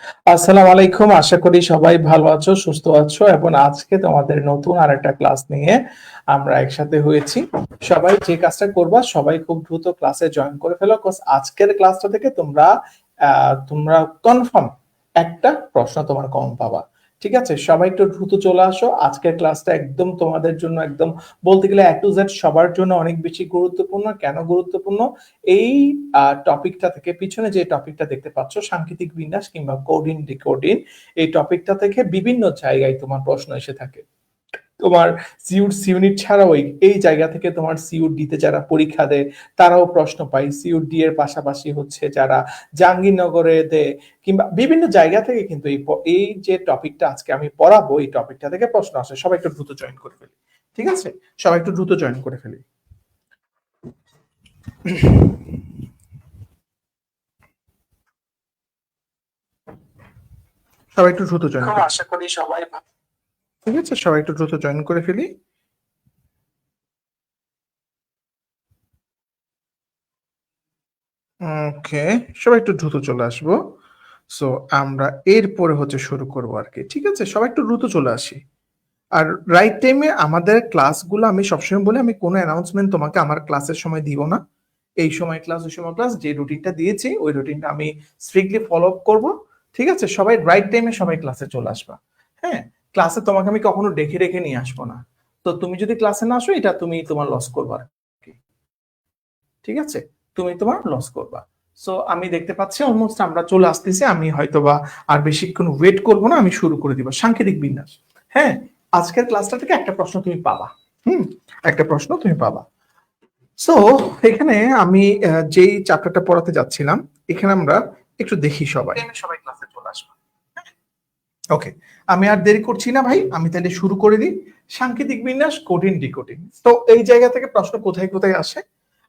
আসসালামু আলাইকুম। আশা করি সবাই ভালো আছো, সুস্থ আছো এবং আজকে তোমাদের নতুন আরেকটা ক্লাস নিয়ে আমরা একসাথে হয়েছি। সবাই যে কাজটা করবা, সবাই খুব দ্রুত ক্লাসে জয়েন করে ফেলো, কজ আজকের ক্লাসটা থেকে তোমরা কনফার্ম একটা প্রশ্ন তোমার কম পাবা। ঠিক আছে, সবাই একটু দ্রুত চলে আসো। আজকের ক্লাসটা একদম তোমাদের জন্য, একদম বলতে গেলে এ টু জেড সবার জন্য অনেক বেশি গুরুত্বপূর্ণ। কেন গুরুত্বপূর্ণ? এই টপিকটা থেকে, পিছনে যে টপিকটা দেখতে পাচ্ছ, সাংকেতিক বিন্যাস কিংবা কোডিং ডিকোডিং, এই টপিকটা থেকে বিভিন্ন জায়গায় তোমার প্রশ্ন এসে থাকে। তোমার সিউট ইউনিট ছাড়াও এই জায়গা থেকে তোমার সিউট ডিতে যারা পরীক্ষা দেয় তারাও প্রশ্ন পায়। সিউট ডি এর পাশাপাশি হচ্ছে যারা জাহাঙ্গীরনগরে দেয় কিংবা বিভিন্ন জায়গা থেকে কিন্তু এই যে টপিকটা আজকে আমি পড়াবো, এই টপিকটা থেকে প্রশ্ন আসে। সবাই একটু দ্রুত জয়েন করে ফেলি, ঠিক আছে? সবাই একটু দ্রুত জয়েন করে ফেলি। সবাই একটু দ্রুত জয়েন করে, আশা করি সবাই ঠিক আছে, সবাই একটু দ্রুত জয়েন করে ফেলি। ওকে, সবাই একটু দ্রুত চলে আসবো। সো আমরা এরপরে হচ্ছে শুরু করবো আর কি, ঠিক আছে? সবাই একটু দ্রুত চলে আসি। আর রাইট টাইমে আমাদের ক্লাসগুলো, আমি সবসময় বলি, আমি কোনো অ্যানাউন্সমেন্ট তোমাকে আমার ক্লাসের সময় দিব না। এই সময় ক্লাস, ওই সময় ক্লাস, যে রুটিনটা দিয়েছি ওই রুটিনটা আমি স্ট্রিক্টলি ফলো আপ করবো। ঠিক আছে, সবাই রাইট টাইমে সবাই ক্লাসে চলে আসবা। হ্যাঁ, ক্লাসে তোমাকে আমি কখনো ডেকে রেখে নিয়ে আসবো না। তো তুমি যদি ক্লাসে না আসো, এটা তুমি তোমার লস করবা আর কি। ঠিক আছে, তুমি তোমার লস করবা। সো আমি দেখতে পাচ্ছি অলমোস্ট আমরা চলে আসতেছি। আমি হয়তোবা আর বেশিক্ষণ ওয়েট করব না, আমি শুরু করে দিব। সাংকেতিক বিন্যাস, হ্যাঁ, আজকের ক্লাসটা থেকে একটা প্রশ্ন তুমি পাবা। একটা প্রশ্ন তুমি পাবা। সো এখানে আমি যেই চ্যাপ্টারটা পড়াতে যাচ্ছিলাম, এখানে আমরা একটু দেখি। সবাই সবাই ক্লাসে চলে আসবে। ওকে, আমি আর দেরি করছি না ভাই, আমি তাহলে শুরু করে দিই। সাংকেতিক বিন্যাস, কোডিং ডিকোডিং। তো এই জায়গা থেকে প্রশ্ন কোথায় কোথায় আসে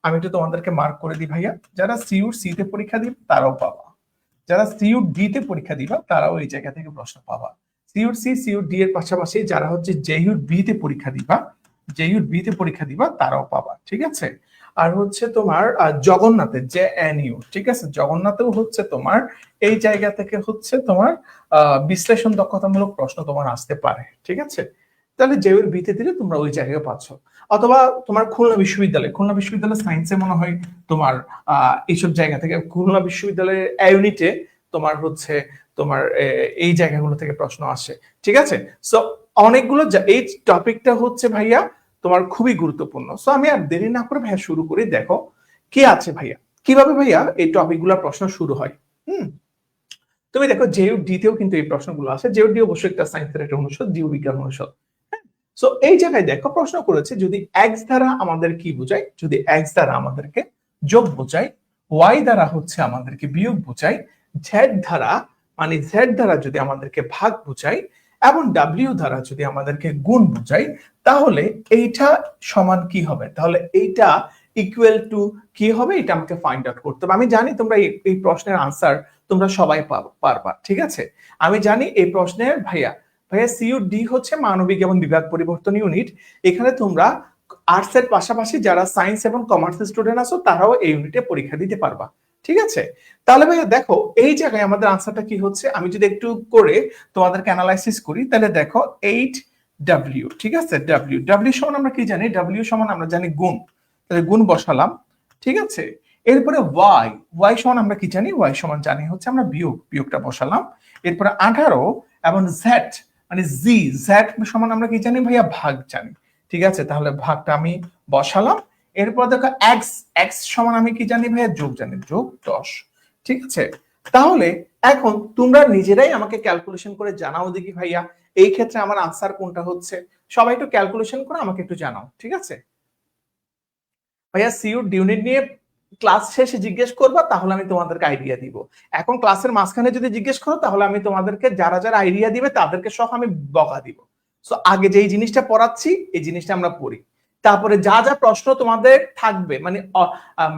আমি একটু তোমাদেরকে মার্ক করে দিই ভাইয়া। যারা সিইউট সি তে পরীক্ষা দিবে তারাও পাবা, যারা সিইউট ডি তে পরীক্ষা দিবা তারাও এই জায়গা থেকে প্রশ্ন পাবা। সিইউট সি সিইউট ডি এর পাশাপাশি যারা হচ্ছে জেইউট বি তে পরীক্ষা দিবা, জেইউট বি তে পরীক্ষা দিবা তারাও পাবা। ঠিক আছে, আর হচ্ছে তোমার জগন্নাথের যে এনইউ, ঠিক আছে, জগন্নাথেও হচ্ছে তোমার এই জায়গা থেকে হচ্ছে তোমার বিশ্লেষণ দক্ষতামূলক প্রশ্ন তোমার আসতে পারে। ঠিক আছে, তাহলে জেইউট বি তে দিলে তোমরা ওই জায়গায় পাচ্ছ। অথবা তোমার খুলনা বিশ্ববিদ্যালয়, খুলনা বিশ্ববিদ্যালয় সায়েন্সে মনে হয় তোমার এইসব জায়গা থেকে, খুলনা বিশ্ববিদ্যালয়ের ইউনিটে তোমার হচ্ছে তোমার এই জায়গাগুলো থেকে প্রশ্ন আসে। ঠিক আছে, সো অনেকগুলো এই টপিকটা হচ্ছে ভাইয়া তোমার খুবই গুরুত্বপূর্ণ। সো আমি আর দেরি না করে ভাইয়া শুরু করি। দেখো কি আছে ভাইয়া, কিভাবে ভাইয়া এই টপিকগুলোর প্রশ্ন শুরু হয়। তুমি দেখো জেইউট ডি তেও কিন্তু এই প্রশ্নগুলো আসে। জেইউট ডি অবশ্যই একটা সায়েন্সের একটা অনুষদ, জীববিজ্ঞান অনুষদ। সো এই জায়গায় দেখো প্রশ্ন করেছে, যদি এক্স দ্বারা আমাদের কি বোঝায়, যদি এক্স দ্বারা আমাদেরকে যোগ বোঝায়, ওয়াই দ্বারা হচ্ছে আমাদেরকে বিয়োগ বোঝায়, জেড দ্বারা মানে জেড দ্বারা যদি আমাদেরকে ভাগ বোঝায়, এবং ডাব্লিউ দ্বারা যদি আমাদেরকে গুণ বোঝায়, তাহলে এইটা সমান কি হবে? তাহলে এইটা ইকুয়াল টু কি হবে? এটা আমাকে ফাইন্ড আউট করতে হবে। আমি জানি তোমরা এই প্রশ্নের আনসার তোমরা সবাই পারবা। ঠিক আছে, আমি জানি এই প্রশ্নের ভাইয়া সিইউট ডি হচ্ছে মানবিক এবং বিভাগ পরিবর্তন ইউনিট। এখানে তোমরা আর্টস এর পাশাপাশি যারা সায়েন্স এবং কমার্স স্টুডেন্ট আছো তারাও এই ইউনিটে পরীক্ষা দিতে পারবা। ঠিক আছে, তাহলে ভাইয়া দেখো এই জায়গায় আমাদের আনসারটা কি হচ্ছে, আমি যদি একটু করে তোমাদেরকে অ্যানালাইসিস করি, তাহলে দেখো 8W। ঠিক আছে, ডাব্লিউ ডাব্লিউ সমান আমরা কি জানি? ডাব্লিউ সমান আমরা জানি গুণ, তাহলে গুণ বসালাম। ঠিক আছে, এরপরে ওয়াই, ওয়াই সমান আমরা কি জানি? ওয়াই সমান জানি হচ্ছে আমরা বিয়োগ, বিয়োগটা বসালাম। এরপরে 18 এবং জেড মানে জি, জেড সমান আমরা কি জানি ভাইয়া? ভাগ জানি। ঠিক আছে, তাহলে ভাগটা আমি বসালাম। এরপর দেখো এক্স, এক্স সমান আমি কি জানি ভাইয়া? যোগ জানি, যোগ 10। ঠিক আছে, তাহলে এখন তোমরা নিজেরাই আমাকে ক্যালকুলেশন করে জানাও দেখি ভাইয়া এই ক্ষেত্রে আমার আনসার কোনটা হচ্ছে। সবাই একটু ক্যালকুলেশন করে আমাকে একটু জানাও। ঠিক আছে ভাইয়া, সিইউট ইউনিট নিয়ে ক্লাস শেষে জিজ্ঞেস করবা, তাহলে আমি তোমাদেরকে আইডিয়া দিব। এখন ক্লাসের মাঝখানে যদি জিজ্ঞেস করো, তাহলে আমি তোমাদেরকে যারা যারা আইডিয়া দিবে তাদেরকে সহ আমি বকা দিব। সো আগে যে জিনিসটা পড়াচ্ছি এই জিনিসটা আমরা পড়ি, তারপরে যা যা প্রশ্ন তোমাদের থাকবে মানে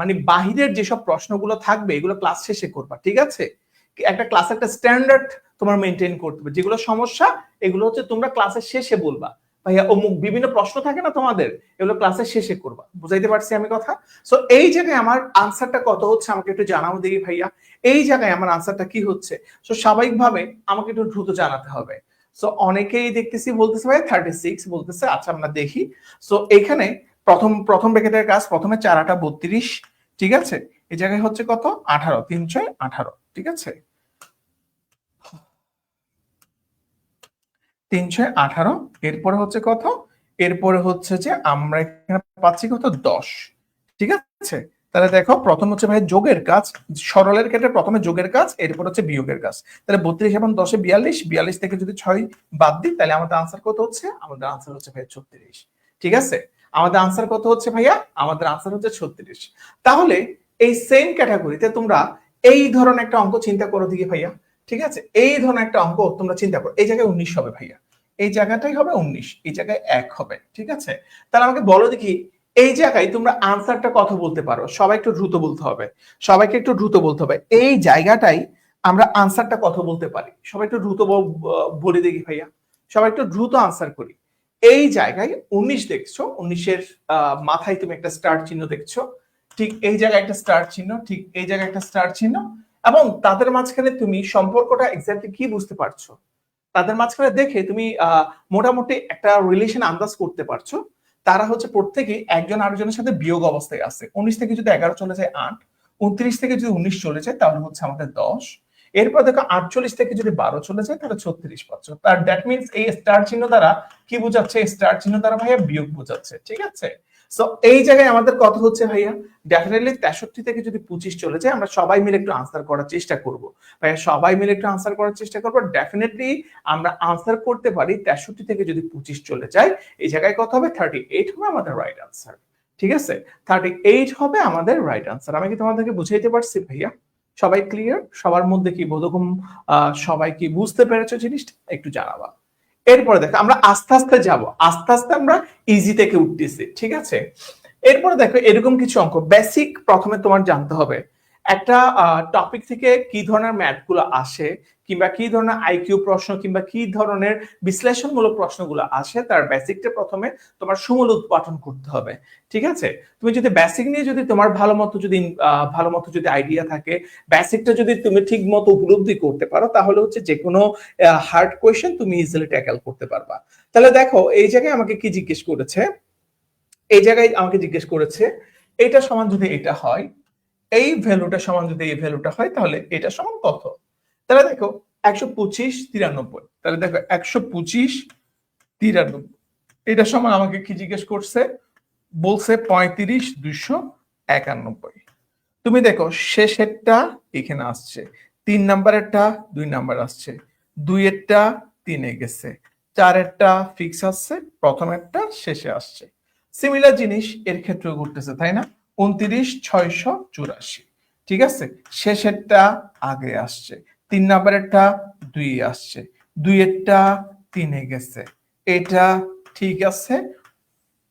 মানে বাহিরের যেসব প্রশ্নগুলো থাকবে এগুলো ক্লাস শেষে করবা। ঠিক আছে, একটা ক্লাসের একটা স্ট্যান্ডার্ড তোমার মেনটেন করতে হবে। যেগুলো সমস্যা এগুলো হচ্ছে তোমরা ক্লাসের শেষে বলবা, ভাইয়া অমুক বিভিন্ন প্রশ্ন থাকে না তোমাদের, এগুলো ক্লাসের শেষে করবা। বুঝাইতে পারছি আমি কথা? সো এই জায়গায় আমার আনসারটা কত হচ্ছে আমাকে একটু জানাও দেখি ভাইয়া। এই জায়গায় আমার আনসারটা কি হচ্ছে? সো স্বাভাবিকভাবে আমাকে একটু দ্রুত জানাতে হবে। সো অনেকেই দেখতেছি বলতেছে ভাই 36 বলতেছে, আচ্ছা আমরা দেখি। সো এখানে প্রথম প্রথম ব্র্যাকেটের কাজ, প্রথমে 4 8 32, ঠিক আছে? এই জায়গায় হচ্ছে কত? 18, 3 6 18, ঠিক আছে? 318, এরপরে হচ্ছে কত? এরপরে হচ্ছে যে আমরা এখানে পাচ্ছি কত? 10, ঠিক আছে? তাহলে দেখো প্রথম হচ্ছে ভাই যোগের কাজ, সরলের ক্ষেত্রে প্রথমে যোগের কাজ, এরপর হচ্ছে বিয়োগের কাজ। তাহলে 32 এবং 10 এ 42, 42 থেকে যদি 6 বাদ দিই তাহলে আমাদের আনসার কত হচ্ছে? আমাদের আনসার হচ্ছে ভাই 36, ঠিক আছে? আমাদের আনসার কত হচ্ছে ভাইয়া? আমাদের আনসার হচ্ছে 36। তাহলে এই সেম ক্যাটাগরিতে তোমরা এই ধরনের একটা অঙ্ক চিন্তা করো দিকে ভাইয়া, ঠিক আছে? এই ধরনের একটা অঙ্ক তোমরা চিন্তা করো, এই জায়গায় 19 হবে ভাইয়া, এই জায়গাটাই হবে 19, এই জায়গায় 1 হবে, ঠিক আছে? তাহলে আমাকে বলো দেখি এই জায়গায় তোমরা আনসারটা কত বলতে পারো? সবাই একটু দ্রুত বলতে হবে, সবাইকে একটু দ্রুত বলতে হবে। এই জায়গাটাই আমরা আনসারটা কত বলতে পারি? সবাই একটু দ্রুত বলে দেখি ভাইয়া, সবাই একটু দ্রুত আনসার করি। এই জায়গায় 19 দেখছো, 19-এর মাথায় তুমি একটা স্টার চিহ্ন দেখছো, ঠিক এই জায়গায় একটা স্টার চিহ্ন, ঠিক এই জায়গায় একটা স্টার চিহ্ন, এবং তাদের মাঝখানে তুমি সম্পর্কটা এক্স্যাক্টলি কি বুঝতে পারছো? তাদের মাঝখানে দেখে তুমি মোটামুটি একটা রিলেশন আন্দাজ করতে পারছো। তারা হচ্ছে প্রত্যেকেই একজন আরেকজনের সাথে বিয়োগ অবস্থায় আছে। 19 থেকে যদি 11 চলে যায় 8, 29 থেকে যদি 19 চলে যায় তাহলে হচ্ছে আমাদের 10, এরপর দেখো 48 থেকে যদি 12 চলে যায় তাহলে 36 পাচ্ছ। তার দ্যাট মিনস এই স্টার চিহ্ন দ্বারা কি বোঝাচ্ছে? স্টার চিহ্ন দ্বারা ভাইয়া বিয়োগ বোঝাচ্ছে, ঠিক আছে? সো এই জায়গায় আমাদের কত হচ্ছে ভাইয়া? ডেফিনেটলি 63 থেকে যদি 25 চলে যায় আমরা সবাই মিলে একটু আনসার করার চেষ্টা করব। ভাইয়া সবাই মিলে একটু আনসার করার চেষ্টা করব। ডেফিনেটলি আমরা আনসার করতে পারি 63 থেকে যদি 25 চলে যায়, এই জায়গায় কত হবে? 38 হবে আমাদের রাইট আনসার, ঠিক আছে? 38 হবে আমাদের রাইট আনসার। আমি কি তোমাদেরকে বুঝাইতে পারছি ভাইয়া? সবাই ক্লিয়ার? সবার মধ্যে কি বোধগম্য? সবাই কি বুঝতে পেরেছো জিনিসটা? একটু জানাবা। এরপরে দেখো আমরা আস্তে আস্তে যাব, আস্তে আস্তে আমরা ইজি থেকে উঠতেছি, ঠিক আছে? এরপরে দেখো এরকম কিছু অঙ্ক বেসিক প্রথমে তোমার জানতে হবে। একটা টপিক থেকে কি ধরনের ম্যাথ গুলো আসে, কিংবা কি ধরনের আইকিউ প্রশ্ন, কিংবা কি ধরনের বিশ্লেষণমূলক প্রশ্নগুলো আসে, তার বেসিকটা প্রথমে তোমার সমূল উৎপাদন করতে হবে, ঠিক আছে? তুমি যদি বেসিক নিয়ে যদি তোমার ভালো মতো যদি আইডিয়া থাকে, বেসিকটা যদি তুমি ঠিক মতো উপলব্ধি করতে পারো, তাহলে হচ্ছে যে কোনো হার্ড কোয়েশ্চেন তুমি ইজিলি ট্যাকেল করতে পারবা। তাহলে দেখো এই জায়গায় আমাকে কি জিজ্ঞেস করেছে? এই জায়গায় আমাকে জিজ্ঞেস করেছে এটা সমান যদি এটা হয়, এই ভ্যালুটা সমান যদি এই ভ্যালুটা হয়, তাহলে এটা সমান কত? তাহলে দেখো 125 93, তাহলে দেখো 125 93, এটা সমান আমাকে কি জিজ্ঞেস করছে? বলছে 35 291। তুমি দেখো শেষেরটা এখানে আসছে, 3 নাম্বারেরটা 2 নাম্বার আসছে, 2 এরটা 3-এ গেছে, 4 এরটা ফিক্স আসছে, প্রথমেরটা শেষে আসছে। সিমিলার জিনিস এর ক্ষেত্রেও ঘটতেছে, তাই না? 29 684, ঠিক আছে? শেষেরটা আগে আসছে, 3 নাম্বারেরটা 2 আসছে, 2 এরটা 3-এ গেছে, এটা ঠিক আছে,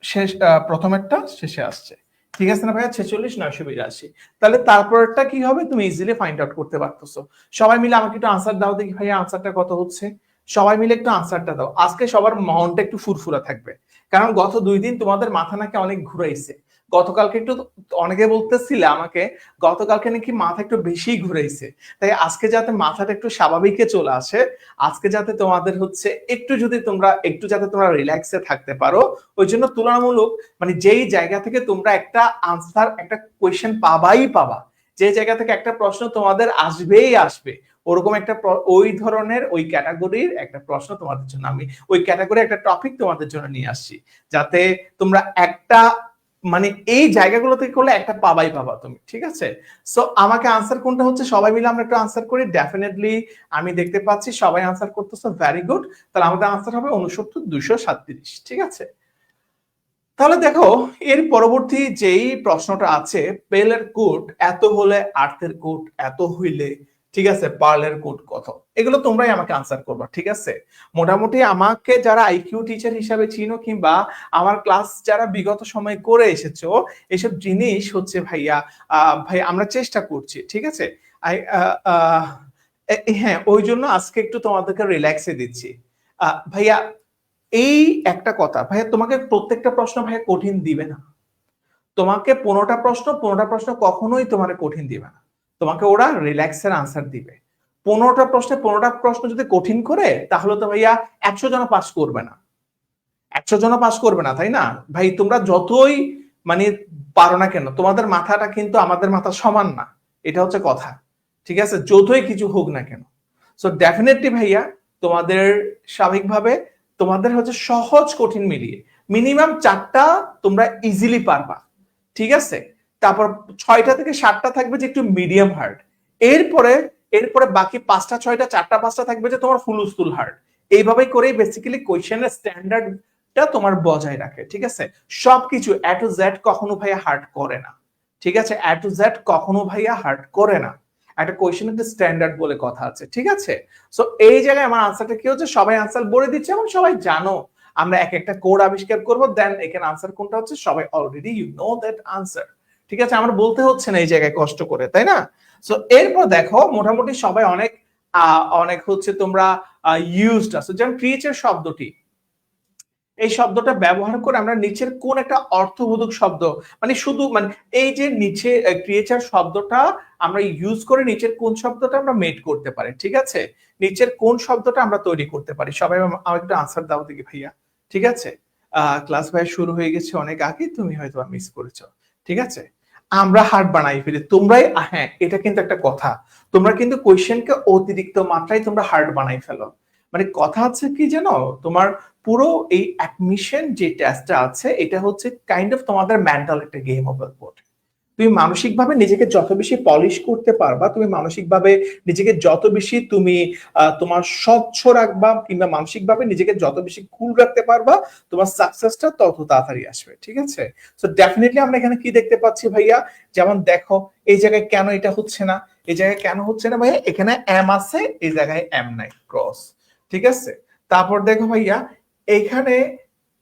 শেষ প্রথমেরটা শেষে আসছে, ঠিক আছে না ভাইয়া? 46 982। তাহলে তারপরটা কি হবে তুমি ইজিলি ফাইন্ড আউট করতে পারতেছো। সবাই মিলে আমাকে একটু আনসার দাও দেখি ভাইয়া, আনসারটা কত হচ্ছে? সবাই মিলে একটু আনসারটা দাও। আজকে সবার মনটা একটু ফুরফুরা থাকবে, কারণ গত 2 দিন তোমাদের মাথা নাকি অনেক ঘুরাইছে। গতকালকে একটু অনেকে বলতেছিলে আমাকে গতকালকে নাকি মাথা একটু বেশি ঘুরাইছে, তাই আজকে যাতে মাথাটা একটু স্বাভাবিকে চলে আসে, আজকে যাতে তোমাদের হচ্ছে একটু যাতে তোমরা রিল্যাক্সে থাকতে পারো, ওই জন্য তুলনামূলক মানে যেই জায়গা থেকে তোমরা একটা আনসার, একটা কোয়েশ্চেন পাবাই পাবা, যে জায়গা থেকে একটা প্রশ্ন তোমাদের আসবেই আসবে, ওরকম একটা ওই ধরনের ওই ক্যাটাগরির একটা প্রশ্ন তোমাদের জন্য আমি, ওই ক্যাটাগরি একটা টপিক তোমাদের জন্য নিয়ে আসছি, যাতে তোমরা একটা মানে এই জায়গাগুলো থেকে করলে একটা পাবাই পাবা তুমি, ঠিক আছে? সো আমাকে আনসার কোনটা হচ্ছে সবাই মিলে আমরা একটু আনসার করি। ডেফিনেটলি আমি দেখতে পাচ্ছি সবাই আনসার করতেছো, ভেরি গুড। তাহলে আমাদের আনসার হবে 69 237, ঠিক আছে? তাহলে দেখো এর পরবর্তী যেই প্রশ্নটা আছে, বেলের কোট এত হলে আর্থের কোট এত হইলে, ঠিক আছে, পার্লের কোট কত? এগুলো তোমরাই আমাকে আনসার করবা, ঠিক আছে? মোটামুটি আমাকে যারা আইকিউ টিচার হিসাবে চিনো, কিংবা আমার ক্লাস যারা বিগত সময় করে এসেছো, এসব জিনিস হচ্ছে ভাইয়া ভাই আমরা চেষ্টা করছি, ঠিক আছে? হ্যাঁ, ওই জন্য আজকে একটু তোমাদেরকে রিল্যাক্সে দিচ্ছি। ভাইয়া এই একটা কথা ভাইয়া, তোমাকে প্রত্যেকটা প্রশ্ন ভাইয়া কঠিন দিবে না। তোমাকে 15টা প্রশ্ন কখনোই তোমার কঠিন দিবে না, তোমাকে ওরা রিল্যাক্সের আনসার দিবে। 15টা প্রশ্ন যদি কঠিন করে তাহলে তো ভাইয়া 100 জন পাস করবে না, 100 জন পাস করবে না, তাই না ভাই? তোমরা যতই মানে পারো না কেন, তোমাদের মাথাটা কিন্তু আমাদের মাথা সমান না, এটা হচ্ছে কথা, ঠিক আছে? যতই কিছু হোক না কেন। সো ডেফিনেটলি ভাইয়া তোমাদের স্বাভাবিকভাবে তোমাদের হচ্ছে সহজ কঠিন মিলিয়ে মিনিমাম 4টা তোমরা ইজিলি পারবা, ঠিক আছে? তারপর 6টা থেকে 7টা থাকবে যে একটু মিডিয়াম হার্ড, এরপরে এরপরে বাকি 5টা 6টা 4টা 5টা থাকবে যে তোমার ফুল হার্ড। এইভাবেই করেই বেসিক্যালি কোয়েশ্চেনের স্ট্যান্ডার্ডটা তোমার বজায় রাখে, ঠিক আছে? সবকিছু এ টু জেড কখনো ভাইয়া হার্ড করে না, ঠিক আছে? এ টু জেড কখনো ভাইয়া হার্ড করে না। একটা কোয়েশ্চেনের স্ট্যান্ডার্ড বলে কথা আছে, ঠিক আছে? সো এই জায়গায় আমার আনসারটা কি হচ্ছে, সবাই আনসার বলে দিচ্ছে এবং সবাই জানো আমরা এক একটা কোড আবিষ্কার করব, দেন এখানে আনসার কোনটা হচ্ছে সবাই already you know that answer, ঠিক আছে? আমার বলতে হচ্ছে না এই জায়গায় কষ্ট করে, তাই না? সো এরপর দেখো মোটামুটি সবাই অনেক অনেক হচ্ছে তোমরা ইউজড আছে, যেমন ক্রিয়েচার শব্দটি, এই শব্দটা ব্যবহার করে আমরা নিচের কোন একটা অর্থবোধক শব্দ, মানে শুধু মানে এই যে নিচে ক্রিয়েচার শব্দটা আমরা ইউজ করে নিচের কোন শব্দটা আমরা মেড করতে পারি, ঠিক আছে? নিচের কোন শব্দটা আমরা তৈরি করতে পারি, সবাই আমাকে একটু আনসার দাও দেখি ভাইয়া, ঠিক আছে? ক্লাস ভাই শুরু হয়ে গেছে অনেক আগে, তুমি হয়তো মিস করেছো, ঠিক আছে? আমরা হার্ড বানাই ফেলি, তোমরাই, হ্যাঁ এটা কিন্তু একটা কথা, তোমরা কিন্তু কোয়েশ্চেনকে অতিরিক্ত মাত্রায় তোমরা হার্ড বানাই ফেলো। মানে কথা হচ্ছে কি জানো, তোমার পুরো এই অ্যাডমিশন যে টেস্টটা আছে এটা হচ্ছে কাইন্ড অফ তোমাদের মেন্টাল একটা গেম অফ বটে। তুমি মানসিকভাবে নিজেকে যত বেশি পলিশ করতে পারবা, তুমি মানসিকভাবে নিজেকে যত বেশি তুমি তোমার স্বচ্ছ রাখবা, কিংবা মানসিকভাবে নিজেকে যত বেশি কুল রাখতে পারবা, তোমার সাকসেসটা তত তাড়াতাড়ি আসবে, ঠিক আছে? সো ডেফিনেটলি আমরা এখানে কি দেখতে পাচ্ছি ভাইয়া, যেমন দেখো এই জায়গায় কেন এটা হচ্ছে না, এই জায়গায় কেন হচ্ছে না ভাইয়া, এখানে এম আছে এই জায়গায় এম নাই, ক্রস, ঠিক আছে? তারপর দেখো ভাইয়া এখানে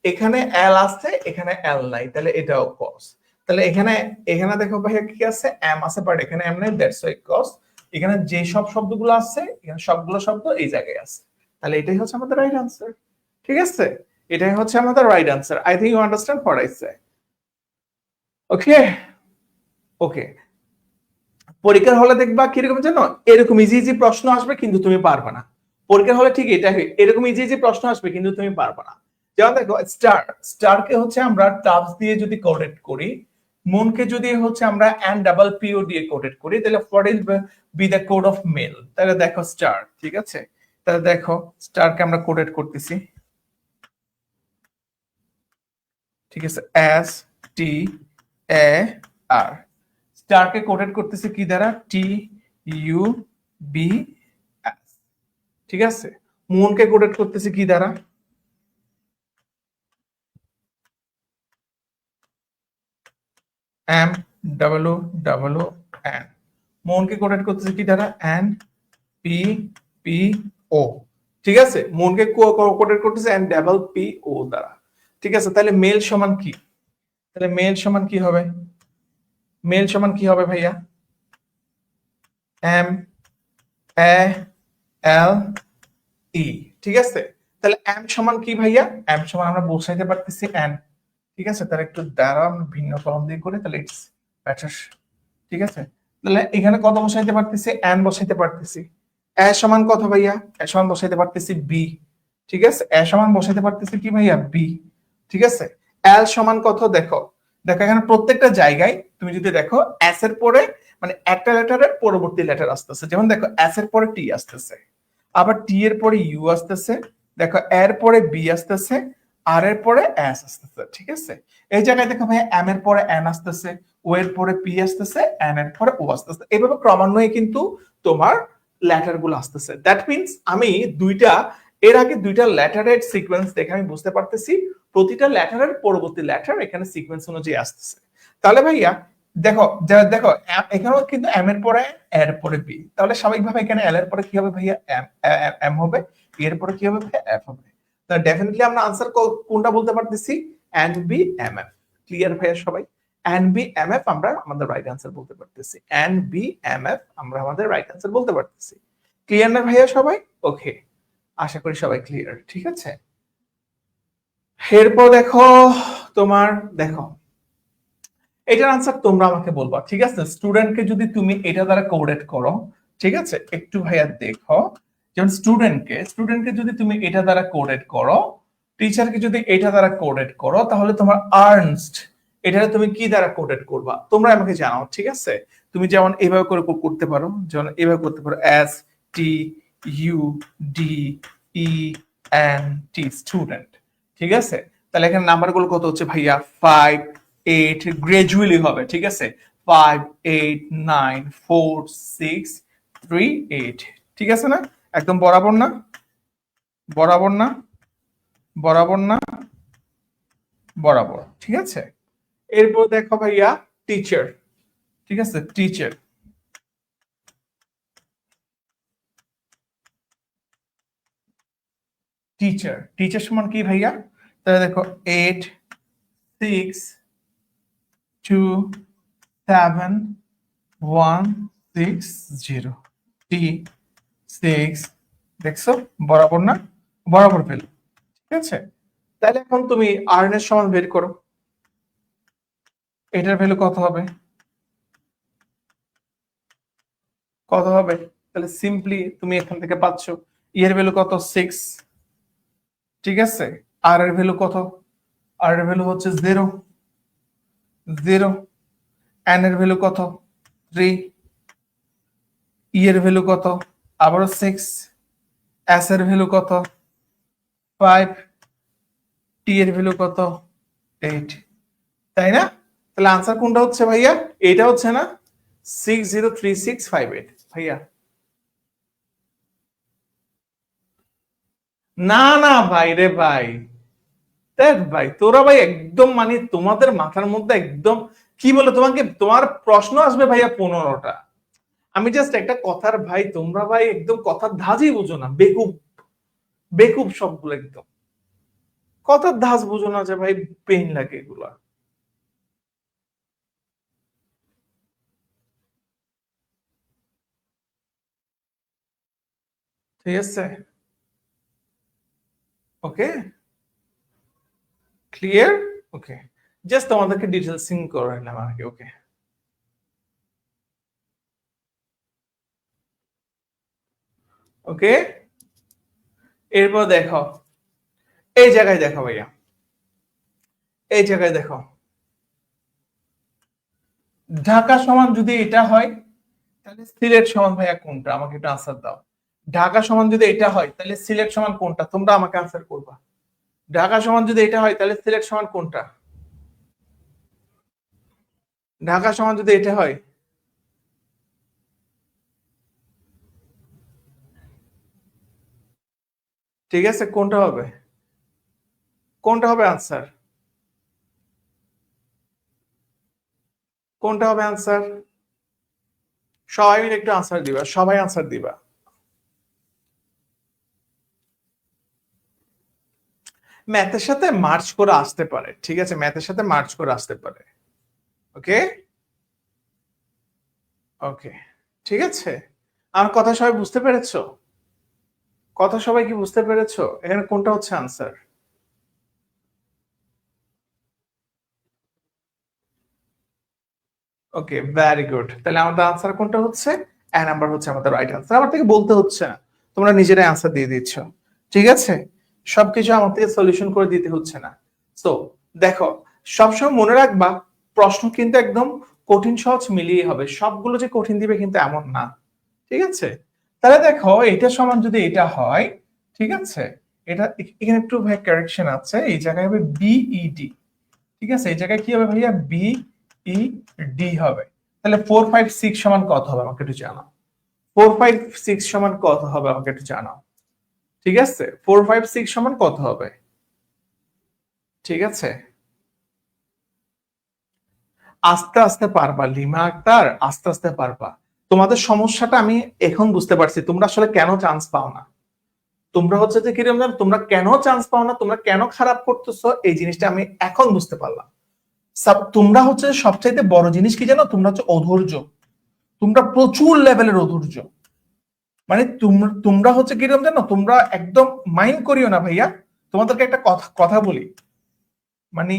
এখানে এল আছে এখানে এল নাই, তাহলে এটাও ক্রস। তাহলে এখানে এখানে দেখো ভাইয়া কি আছে, এম আছে বাট এখানে এম নাই, দ্যাটস ওয়াই ক্রস। এখানে যে সব শব্দগুলো আছে এখানে সবগুলো শব্দ এই জায়গায় আছে, তাহলে এটাই হচ্ছে আমাদের রাইট আনসার, ঠিক আছে? এটাই হচ্ছে আমাদের right answer. I think you understand what I say. Okay, okay. পরীক্ষার হলে দেখবা কিরকম জানো, এরকম ইজি ইজি প্রশ্ন আসবে কিন্তু তুমি পারবে না। পরীক্ষার হলে ঠিক এটা এরকম ইজি ইজি প্রশ্ন আসবে কিন্তু তুমি পারবে না। যেমন দেখো স্টারকে হচ্ছে আমরা টাবস দিয়ে যদি কোডেড করি, মুনকে যদি হচ্ছে আমরা এন ডাবল পিও দিয়ে কোডেড করি, তাহলে what is be the code of male? তাহলে দেখো স্টার, ঠিক আছে? তাহলে দেখো স্টারকে আমরা কোডেড করতেছি, ঠিক আছে? এস টি এ আর, স্টারকে কোডেড করতেছি কি দ্বারা? টি ইউ বি এস, ঠিক আছে? মুনকে কোডেড করতেছি কি দ্বারা? M W W N. মুনকে কোডেড করতেছি কি দ্বারা? এন পি পি ও, ঠিক আছে? মুনকে কোডেড করতেছি এন ডাবল পি ও দ্বারা, ঠিক আছে? তাহলে মেল সমান কি? তাহলে মেল সমান কি হবে? মেল সমান কি হবে ভাইয়া? এম এ এল ই, ঠিক আছে? তাহলে এম সমান কি ভাইয়া? এম সমান আমরা বসাইতে পারতেছি এন, ঠিক আছে? তাহলে একটু দ্বারা আমরা ভিন্ন কলম দিয়ে করে তাহলে ইটস বেটার, ঠিক আছে? তাহলে এখানে কত বসাইতে পারতেছি? এন বসাইতে পারতেছি। এ সমান কত ভাইয়া? এ সমান বসাইতে পারতেছি বি, ঠিক আছে? এ সমান বসাইতে পারতেছি কি ভাইয়া? বি, ঠিক আছে? এল সমান কত? দেখো দেখো এখানে প্রত্যেকটা জায়গায় তুমি যদি দেখো এস এর পরে মানে একটা লেটারের পরবর্তী লেটার আসতেছে, যেমন দেখো এস এর পরে টি আসতেছে, আবার টি এর পরে ইউ আসতেছে, দেখো এর পরে বি আসতেছে, আর এর পরে এস আসতেছে, ঠিক আছে? এই জায়গায় দেখো ভাই এম এর পরে এন আসতেছে, ও এর পরে পি আসতেছে, এন এর পরে ও আসতেছে, এইভাবে ক্রমান্বয়ে কিন্তু তোমার লেটার গুলো আসতেছে। দ্যাট মিনস আমি দুইটা এর আগে দুইটা লেটারের সিকোয়েন্স দেখে আমি বুঝতে পারতেছি প্রতিটা লেটারের পরবর্তী লেটার এখানে সিকোয়েন্স অনুযায়ী আসতেছে। তাহলে ভাইয়া দেখো দেখো এখানেও কিন্তু এম এর পরে এর পরে বি, তাহলে স্বাভাবিকভাবে এখানে এল এর পরে কি হবে ভাইয়া? এম এম হবে, এর পরে কি হবে ভাইয়া? এফ হবে। তাহলে ডেফিনেটলি আমরা আনসার কোনটা বলতে পারতেছি? N B M F. Clear ভাইয়া সবাই? এন বি এম এফ আমরা আমাদের রাইট আনসার বলতে পারতেছি, এন বি এম এফ আমরা আমাদের রাইট আনসার বলতে পারতেছি। ক্লিয়ার না ভাইয়া সবাই? ওকে, আশা করি সবাই ক্লিয়ার, ঠিক আছে? এরপর দেখো তোমার, দেখো এটার আনসার তোমরা আমাকে বলবা, ঠিক আছে? স্টুডেন্টকে যদি তুমি এটা দ্বারা কোঅর্ডিনেট করো, ঠিক আছে, একটু ভাইয়া দেখো, যেমন স্টুডেন্টকে যদি তুমি এটা দ্বারা কোঅর্ডিনেট করো, টিচারকে যদি এটা দ্বারা কোঅর্ডিনেট করো, তাহলে তোমার আর্নস্ট এটা তুমি কি দ্বারা কোঅর্ডিনেট করবা তোমরা আমাকে জানাও, ঠিক আছে? তুমি যেমন এইভাবে করে করতে পারো, যেমন এইভাবে করতে পারো, S T U D E N T, student, ঠিক আছে? তাহলে এখানে নাম্বারগুলো কত হচ্ছে ভাইয়া? 5 8 গ্রাজুয়ালি হবে, ঠিক আছে? 5 8 9 4 6 3 8, ঠিক আছে না? একদম বরাবর না? বরাবর না? বরাবর না? বরাবর, ঠিক আছে? এরপর দেখো ভাইয়া টিচার, ঠিক আছে? টিচার, টিচার টিচার সমান কি ভাইয়া? তাহলে দেখো 8 6 2 7 1 6 0 টি 6, দেখছো বরাবর না? বরাবর পেল, ঠিক আছে? তাহলে এখন তুমি আর্ন এর সমান বের করো, এটার ভ্যালু কত হবে? কত হবে? তাহলে সিম্পলি তুমি এখান থেকে পাচ্ছ এর ভ্যালু কত? 6, ঠিক আছে? আর এর ভ্যালু কত? আর এর ভ্যালু হচ্ছে 0 0, এন এর ভ্যালু কত? 3, ই এর ভ্যালু কত? আবারও 6, এস এর ভ্যালু কত? 5, টি এর ভ্যালু কত? 8, তাই না? তাহলে আনসার কোনটা হচ্ছে ভাইয়া? এটা হচ্ছে না? 603658 ভাইয়া। না না ভাই রে ভাই, দেখ ভাই তোরা ভাই একদম মানে তোমাদের মাথার মধ্যে একদম কি বলে, তোমাকে তোমার প্রশ্ন আসবে ভাইয়া 15টা। আমি জাস্ট একটা কথার ভাই, তোমরা ভাই একদম কথার ধাজই বুঝো না, বেকুব বেকুব সবগুলো একদম কথার ধাজ বুঝো না যে ভাই, পেইন লাগে এগুলা, ঠিক আছে? ওকে, ক্লিয়ার? ওকে, জাস্ট তোমাদেরকে ডিটেলসিং করে নিলাম আর কি। ওকে, ওকে, এরপর দেখো এই জায়গায় দেখো ভাইয়া, এই জায়গায় দেখো ঢাকা সমান যদি এটা হয় তাহলে সিলেট সমান ভাইয়া কোনটা? আমাকে একটু আনসার দাও। ঢাকা সমান যদি এটা হয় তাহলে সিলেট সমান কোনটা? তোমরা আমাকে আনসার করবা। ঢাকা সমান যদি এটা হয় তাহলে সিলেট সমান কোনটা? ঢাকা সমান যদি এটা হয়, ঠিক আছে, কোনটা হবে? কোনটা হবে আনসার? কোনটা হবে আনসার? সবাই মিলে একটু আনসার দিবা, সবাই আনসার দিবা। ম্যাথের সাথে মার্চ করে আসতে পারে, ঠিক আছে, ম্যাথের সাথে মার্চ করে আসতে পারে। ওকে, ওকে, ঠিক আছে। আমার কথা সবাই বুঝতে পেরেছো? কথা সবাই কি বুঝতে পেরেছো? এখানে কোনটা হচ্ছে আনসার? ওকে, ভেরি গুড। তাহলে আমাদের আনসার কোনটা হচ্ছে? এ নাম্বার হচ্ছে আমাদের রাইট আনসার। আমার থেকে বলতে হচ্ছে না, তোমরা নিজেরাই আনসার দিয়ে দিচ্ছ, ঠিক আছে? সবকিছু আমার থেকে সলিউশন করে দিতে হচ্ছে না। তো দেখো, সবসময় মনে রাখবা প্রশ্ন কিন্তু একদম কঠিন সহজ মিলিয়ে হবে, সবগুলো যে কঠিন দিবে কিন্তু এমন না, ঠিক আছে? তাহলে দেখো এটা সমান যদি এটা হয়, ঠিক আছে, এটা এখানে একটু ভাই কারেকশন আছে, এই জায়গায় হবে বিইডি, ঠিক আছে? এই জায়গায় কি হবে ভাইয়া? বিইডি হবে। তাহলে 456 সমান কত হবে আমাকে একটু জানাও। 456 সমান কত হবে আমাকে একটু জানাও, ঠিক আছে? 456 সমান কত হবে? ঠিক আছে, আস্তে আস্তে পারবা লিমা আক্তার, আস্তে আস্তে পারবা। তোমাদের সমস্যাটা আমি এখন বুঝতে পারছি, তোমরা আসলে কেন চান্স পাও না। তোমরা হচ্ছে যে কিরকম জানো, তোমরা কেন চান্স পাও না, তোমরা কেন খারাপ করতেছো, এই জিনিসটা আমি এখন বুঝতে পারলাম। তোমরা হচ্ছে সবচাইতে বড় জিনিস কি জানো? তোমরা হচ্ছে অধৈর্য, তোমরা প্রচুর লেভেলের অধৈর্য। মানে তোমরা হচ্ছে কিরকম জানো, তোমরা একদম মাইন্ড করিও না ভাইয়া, তোমাদেরকে একটা কথা কথা বলি। মানে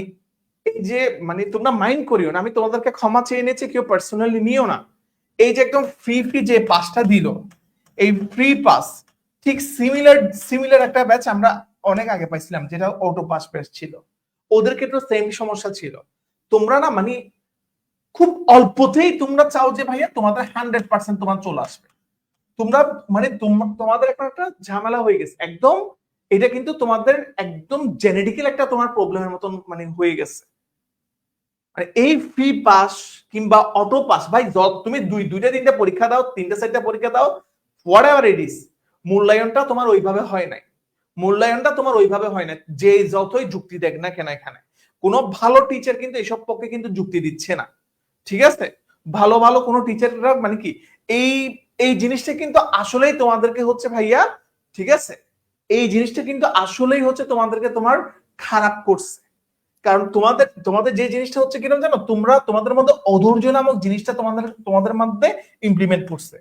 এই যে মানে তোমরা মাইন্ড করিও না, আমি তোমাদেরকে ক্ষমা চেয়ে নিয়েছি, কেউ পার্সোনালি নিও না। এই যে একদম ফ্রি ফ্রি যে পাসটা দিল, এই ফ্রি পাস ঠিক সিমিলার একটা ব্যাচ আমরা অনেক আগে পাইছিলাম, যেটা অটো পাস ব্যাচ ছিল। ওদের ক্ষেত্রে সেম সমস্যা ছিল। তোমরা না মানে খুব অল্পতেই তোমরা চাও যে ভাইয়া তোমাদের 100% তোমার চলে আসবে। তোমরা মানে তোমাদের একটা ঝামেলা হয়ে গেছে একদম। এটা কিন্তু তোমাদের একদম জেনেটিক্যাল একটা তোমার প্রবলেমের মতন মানে হয়ে গেছে। মানে এই ফ্রি পাস কিংবা অটো পাস ভাই, তুমি দুইটা তিনটা পরীক্ষা দাও, তিনটা চারটা পরীক্ষা দাও, হোয়াট এভার ইট ইজ, মূল্যায়নটা তোমার ওইভাবে হয় নাই। মূল্যায়নটা তোমার ওইভাবে হয় না, যে যতই যুক্তি দেখ না কেন এখানে কোনো ভালো টিচার কিন্তু এসব পক্ষে কিন্তু যুক্তি দিচ্ছে না। ঠিক আছে, ভালো ভালো কোনো টিচাররা মানে কি এই এই জিনিসটা কিন্তু আসলেই তোমাদেরকে হচ্ছে ভাইয়া, ঠিক আছে, এই জিনিসটা কিন্তু আসলেই হচ্ছে তোমাদেরকে তোমার খারাপ করছে। কারণ তোমাদের তোমাদের যে জিনিসটা হচ্ছে কিরকম জানো, তোমরা তোমাদের মধ্যে অধৈর্য নামক জিনিসটা তোমাদের তোমাদের মধ্যে ইমপ্লিমেন্ট করছে।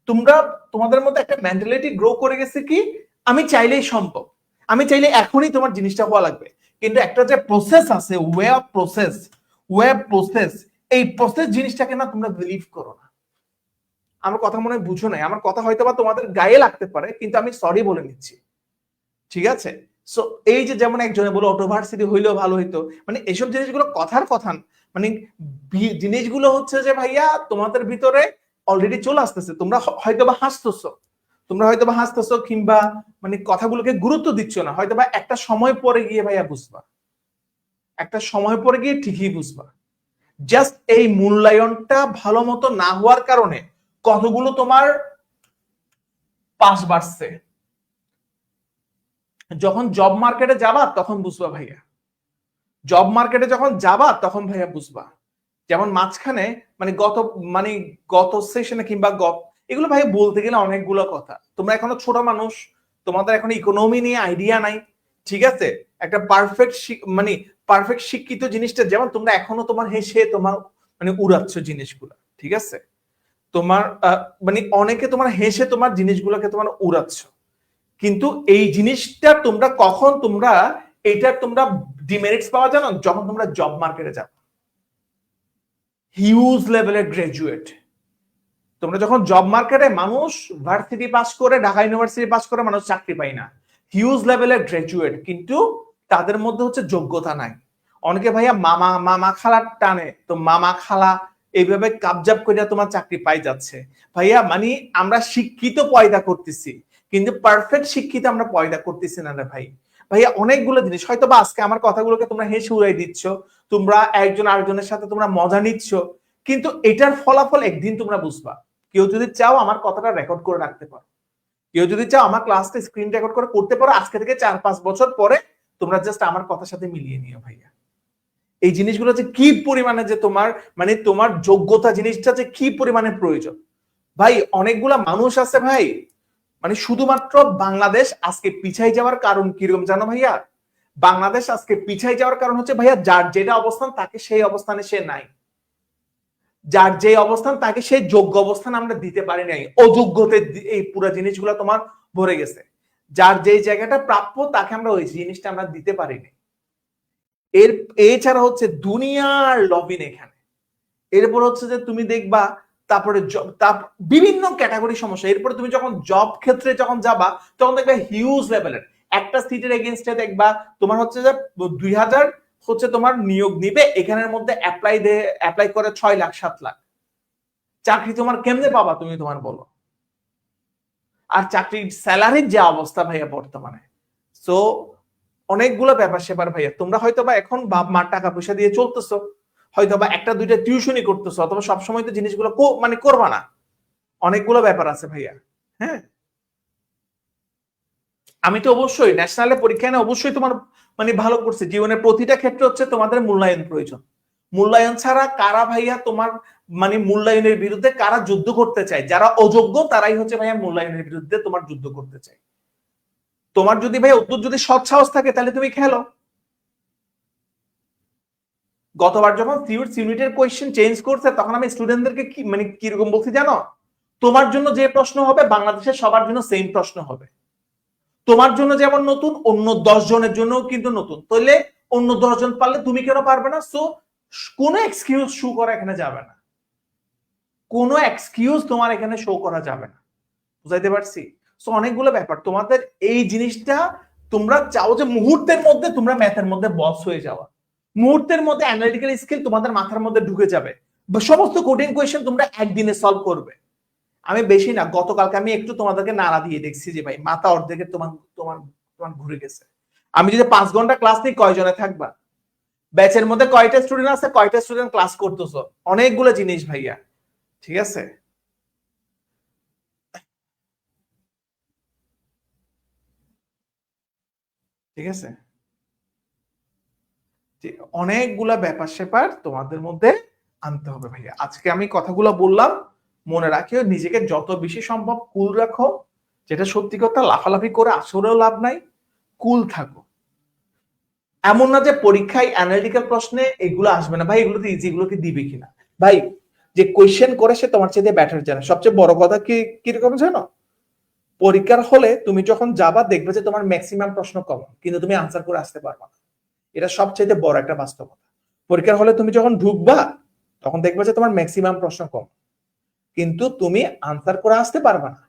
তোমরা তোমাদের মধ্যে একটা মেন্টালিটি গ্রো করে গেছে কি, আমি চাইলেই সম্ভব, আমি চাইলে এখনই তোমার জিনিসটা হওয়া লাগবে। কিন্তু একটা যে প্রসেস আছে, ওয়ে অফ প্রসেস, এই প্রসেস জিনিসটাকে না তোমরা বিলিভ করো না। আমার কথা মনে হয় বুঝো নাই, আমার কথা হয়তো বা তোমাদের গায়ে লাগতে পারে, কিন্তু আমি সরি বলে নিচ্ছি। ঠিক আছে, সো এই যে যেমন একজনে বলে অটোভার্সিটি হইলেও ভালো হইতো, মানে এসব জিনিসগুলো কথার কথা মানে জিনিসগুলো হচ্ছে যে ভাইয়া তোমাদের ভিতরে অলরেডি চলে আসতেছে। তোমরা হয়তোবা হাসতেছো, তোমরা হয়তোবা হাসতেছো কিংবা মানে কথাগুলোকে গুরুত্ব দিচ্ছ না, হয়তোবা একটা সময় পরে গিয়ে ভাইয়া বুঝবা, একটা সময় পরে গিয়ে ঠিকই বুঝবা। জাস্ট এই মূল্যায়নটা ভালো মতো না হওয়ার কারণে কতগুলো তোমার পাস বাড়ছে। যখন জব মার্কেটে যাবা তখন বুঝবা ভাইয়া, জব মার্কেটে যখন যাবা তখন ভাইয়া বুঝবা। যেমন মাঝখানে মানে মানে গত সেশনে কিংবা এগুলো ভাই বলতে গেলে অনেকগুলো কথা। তোমরা এখনো ছোট মানুষ, তোমাদের এখন ইকোনমি নিয়ে আইডিয়া নাই। ঠিক আছে, একটা মানে পারফেক্ট শিক্ষিত জিনিসটা যেমন তোমরা এখনো তোমার হেসে তোমার মানে উড়াচ্ছ জিনিসগুলো। ঠিক আছে, তোমার মানে অনেকে তোমার হেসে তোমার জিনিসগুলোকে তোমার উড়াচ্ছ, কিন্তু এই জিনিসটা তোমরা কখন তোমরা এটা তোমরা ডিমেরিটস পাওয়া জানো, যখন তোমরা জব মার্কেটে যাও। হিউজ লেভেলের গ্রাজুয়েট, তোমরা যখন জব মার্কেটে, মানুষ ভার্সিটি পাস করে, ঢাকা ইউনিভার্সিটি পাস করে মানুষ চাকরি পায় না। হিউজ লেভেলের গ্রাজুয়েট, কিন্তু তাদের মধ্যে হচ্ছে যোগ্যতা নাই। অনেকে ভাইয়া মামা মামা খালার টানে, তো মামা খালা এইভাবে কাবজাব করে তোমার চাকরি পাই যাচ্ছে। ভাইয়া মানে আমরা শিক্ষিত পয়দা করতেছি, কিন্তু পারফেক্ট শিক্ষিত আমরা পয়দা করতেছি না রে ভাই। ভাইয়া অনেকগুলো জিনিস হয়তো বা আজকে আমার কথাগুলোকে তোমরা হেসে উড়াই দিচ্ছ, তোমরা একজন আরেকজনের সাথে তোমরা মজা নিচ্ছ, কিন্তু এটার ফলাফল একদিন তোমরা বুঝবা। কেউ যদি চাও আমার কথাটা রেকর্ড করে রাখতে পারো, কেউ যদি চাও আমার ক্লাসটা স্ক্রিন রেকর্ড করে করতে পারো, আজকে থেকে 4-5 বছর পরে তোমরা জাস্ট আমার কথার সাথে মিলিয়ে নিও ভাইয়া। এই জিনিসগুলো যে কি পরিমাণে যে তোমার মানে তোমার যোগ্যতা জিনিসটা যে কি পরিমাণে প্রয়োজন। ভাই অনেকগুলা মানুষ আছে ভাই, মানে শুধুমাত্র বাংলাদেশ আজকে পিছাই যাওয়ার কারণ কিরকম জানো ভাইয়া, বাংলাদেশ আজকে পিছাই যাওয়ার কারণ হচ্ছে ভাইয়া যার যেটা অবস্থান তাকে সেই অবস্থানে সে নাই, যার যে অবস্থান তাকে সেই যোগ্য অবস্থান আমরা দিতে পারি নাই, অযোগ্যতে এই পুরো জিনিসগুলো তোমার ভরে গেছে। যার যে জায়গাটা প্রাপ্য তাকে আমরা ওই জিনিসটা আমরা দিতে পারিনি। এছাড়া হচ্ছে দুনিয়ার লবিন এখানে। এরপর হচ্ছে যে তুমি দেখবা তারপরে বিভিন্ন ক্যাটাগরি সমস্যা। এরপরে তুমি যখন জব ক্ষেত্রে যখন যাবা তখন দেখবে হিউজ লেভেলের একটা সিটের এগেইনস্টে দেখবা তোমার হচ্ছে যে 2000 হচ্ছে তোমার নিয়োগ নিবে, এখানের মধ্যে অ্যাপ্লাই করে 6 লাখ 7 লাখ। চাকরি তোমার কেমনে পাবা তুমি তোমার বলো। আর চাকরির স্যালারির যে অবস্থা ভাইয়া বর্তমানে, সো অনেকগুলো ব্যাপার সেবার ভাইয়া। তোমরা হয়তো বা এখন বাপ মার টাকা পয়সা দিয়ে চলতেছো, হয়তো বা একটা দুইটা টিউশনই করতেছো, অথবা সবসময় তো জিনিসগুলো মানে করবা না। অনেকগুলো ব্যাপার আছে ভাইয়া। হ্যাঁ, আমি তো অবশ্যই ন্যাশনালে পরীক্ষা না অবশ্যই তোমার মানে ভালো করছে। জীবনের প্রতিটা ক্ষেত্রে হচ্ছে তোমাদের মূল্যায়ন প্রয়োজন। মূল্যায়ন ছাড়া কারা ভাইয়া তোমার মানে মূল্যায়নের বিরুদ্ধে কারা যুদ্ধ করতে চায়, যারা অযোগ্য তারাই হচ্ছে ভাইয়া মূল্যায়নের বিরুদ্ধে তোমার যুদ্ধ করতে চায়। তোমার যদি ভাই উত্তর যদি সৎ সাহস থাকে তাহলে তুমি খেলো। গতবার যখন ইউনিটের কোয়েশ্চেন চেঞ্জ করছে তখন আমি স্টুডেন্টদেরকে কি মানে কিরকম বলছি জানো, তোমার জন্য যে প্রশ্ন হবে বাংলাদেশের সবার জন্য সেম প্রশ্ন হবে। তোমার জন্য যেমন নতুন, অন্য 10 জনের জন্য কিন্তু নতুন। তাহলে অন্য 10 জন পারলে তুমি কেন পারবে না? সো কোনো এক্সকিউজ শো করা এখানে যাবে না, কোনো এক্সকিউজ তোমার এখানে শো করা যাবে না। বুঝাইতে পারছি? সো অনেকগুলো ব্যাপার তোমাদের এই জিনিসটা, তোমরা চাও যে মুহূর্তের মধ্যে তোমরা ম্যাথের মধ্যে বস হয়ে যাওয়া, মুহূর্তের মধ্যে অ্যানালিটিক্যাল স্কিল তোমাদের মাথার মধ্যে ঢুকে যাবে, সমস্ত কোডিং কোয়েশ্চেন তোমরা একদিনে সলভ করবে। আমি বেশি না, গতকালকে আমি একটু তোমাদেরকে নাড়া দিয়ে দেখছি যে ভাই মাথা অর্ধেকের তোমার তোমার তোমার ঘুরে গেছে। আমি যদি 5 ঘন্টা ক্লাস নিই কয়জনে থাকবা? ব্যাচের মধ্যে কয়টা স্টুডেন্ট আছে, কয়টা স্টুডেন্ট ক্লাস করতেছো? অনেকগুলো জিনিস ভাইয়া, ঠিক আছে? ঠিক আছে, অনেকগুলা ব্যাপার স্যাপার তোমাদের মধ্যে আনতে হবে ভাইয়া। আজকে আমি কথাগুলো বললাম, মনে রাখিও নিজেকে যত বেশি সম্ভব কুল রাখো, যেটা সত্যি কথা, লাফালাফি করে আসলেও লাভ নাই, কুল থাকো। এমন না যে পরীক্ষায় অ্যানালিটিক্যাল প্রশ্নে এগুলো আসবে না, ভাই এগুলো ইজি, এগুলোকে দিবে কিনা? ভাই যে কোয়েশ্চেন করে সে তোমার চেয়ে বেটার জানে। সবচেয়ে বড় কথা কি কিরকম জানো? পরীক্ষার হলে তুমি যখন যাবা দেখবে যে তোমার ম্যাক্সিমাম প্রশ্ন কম, কিন্তু তুমি আনসার করে আসতে পারবা না। এটা সবচেয়ে বড় একটা বাস্তবতা। পরীক্ষার হলে তুমি যখন ঢুকবা তখন দেখবে যে তোমার ম্যাক্সিমাম প্রশ্ন কম, কিন্তু তুমি আনসার করে আসতে পারবা না।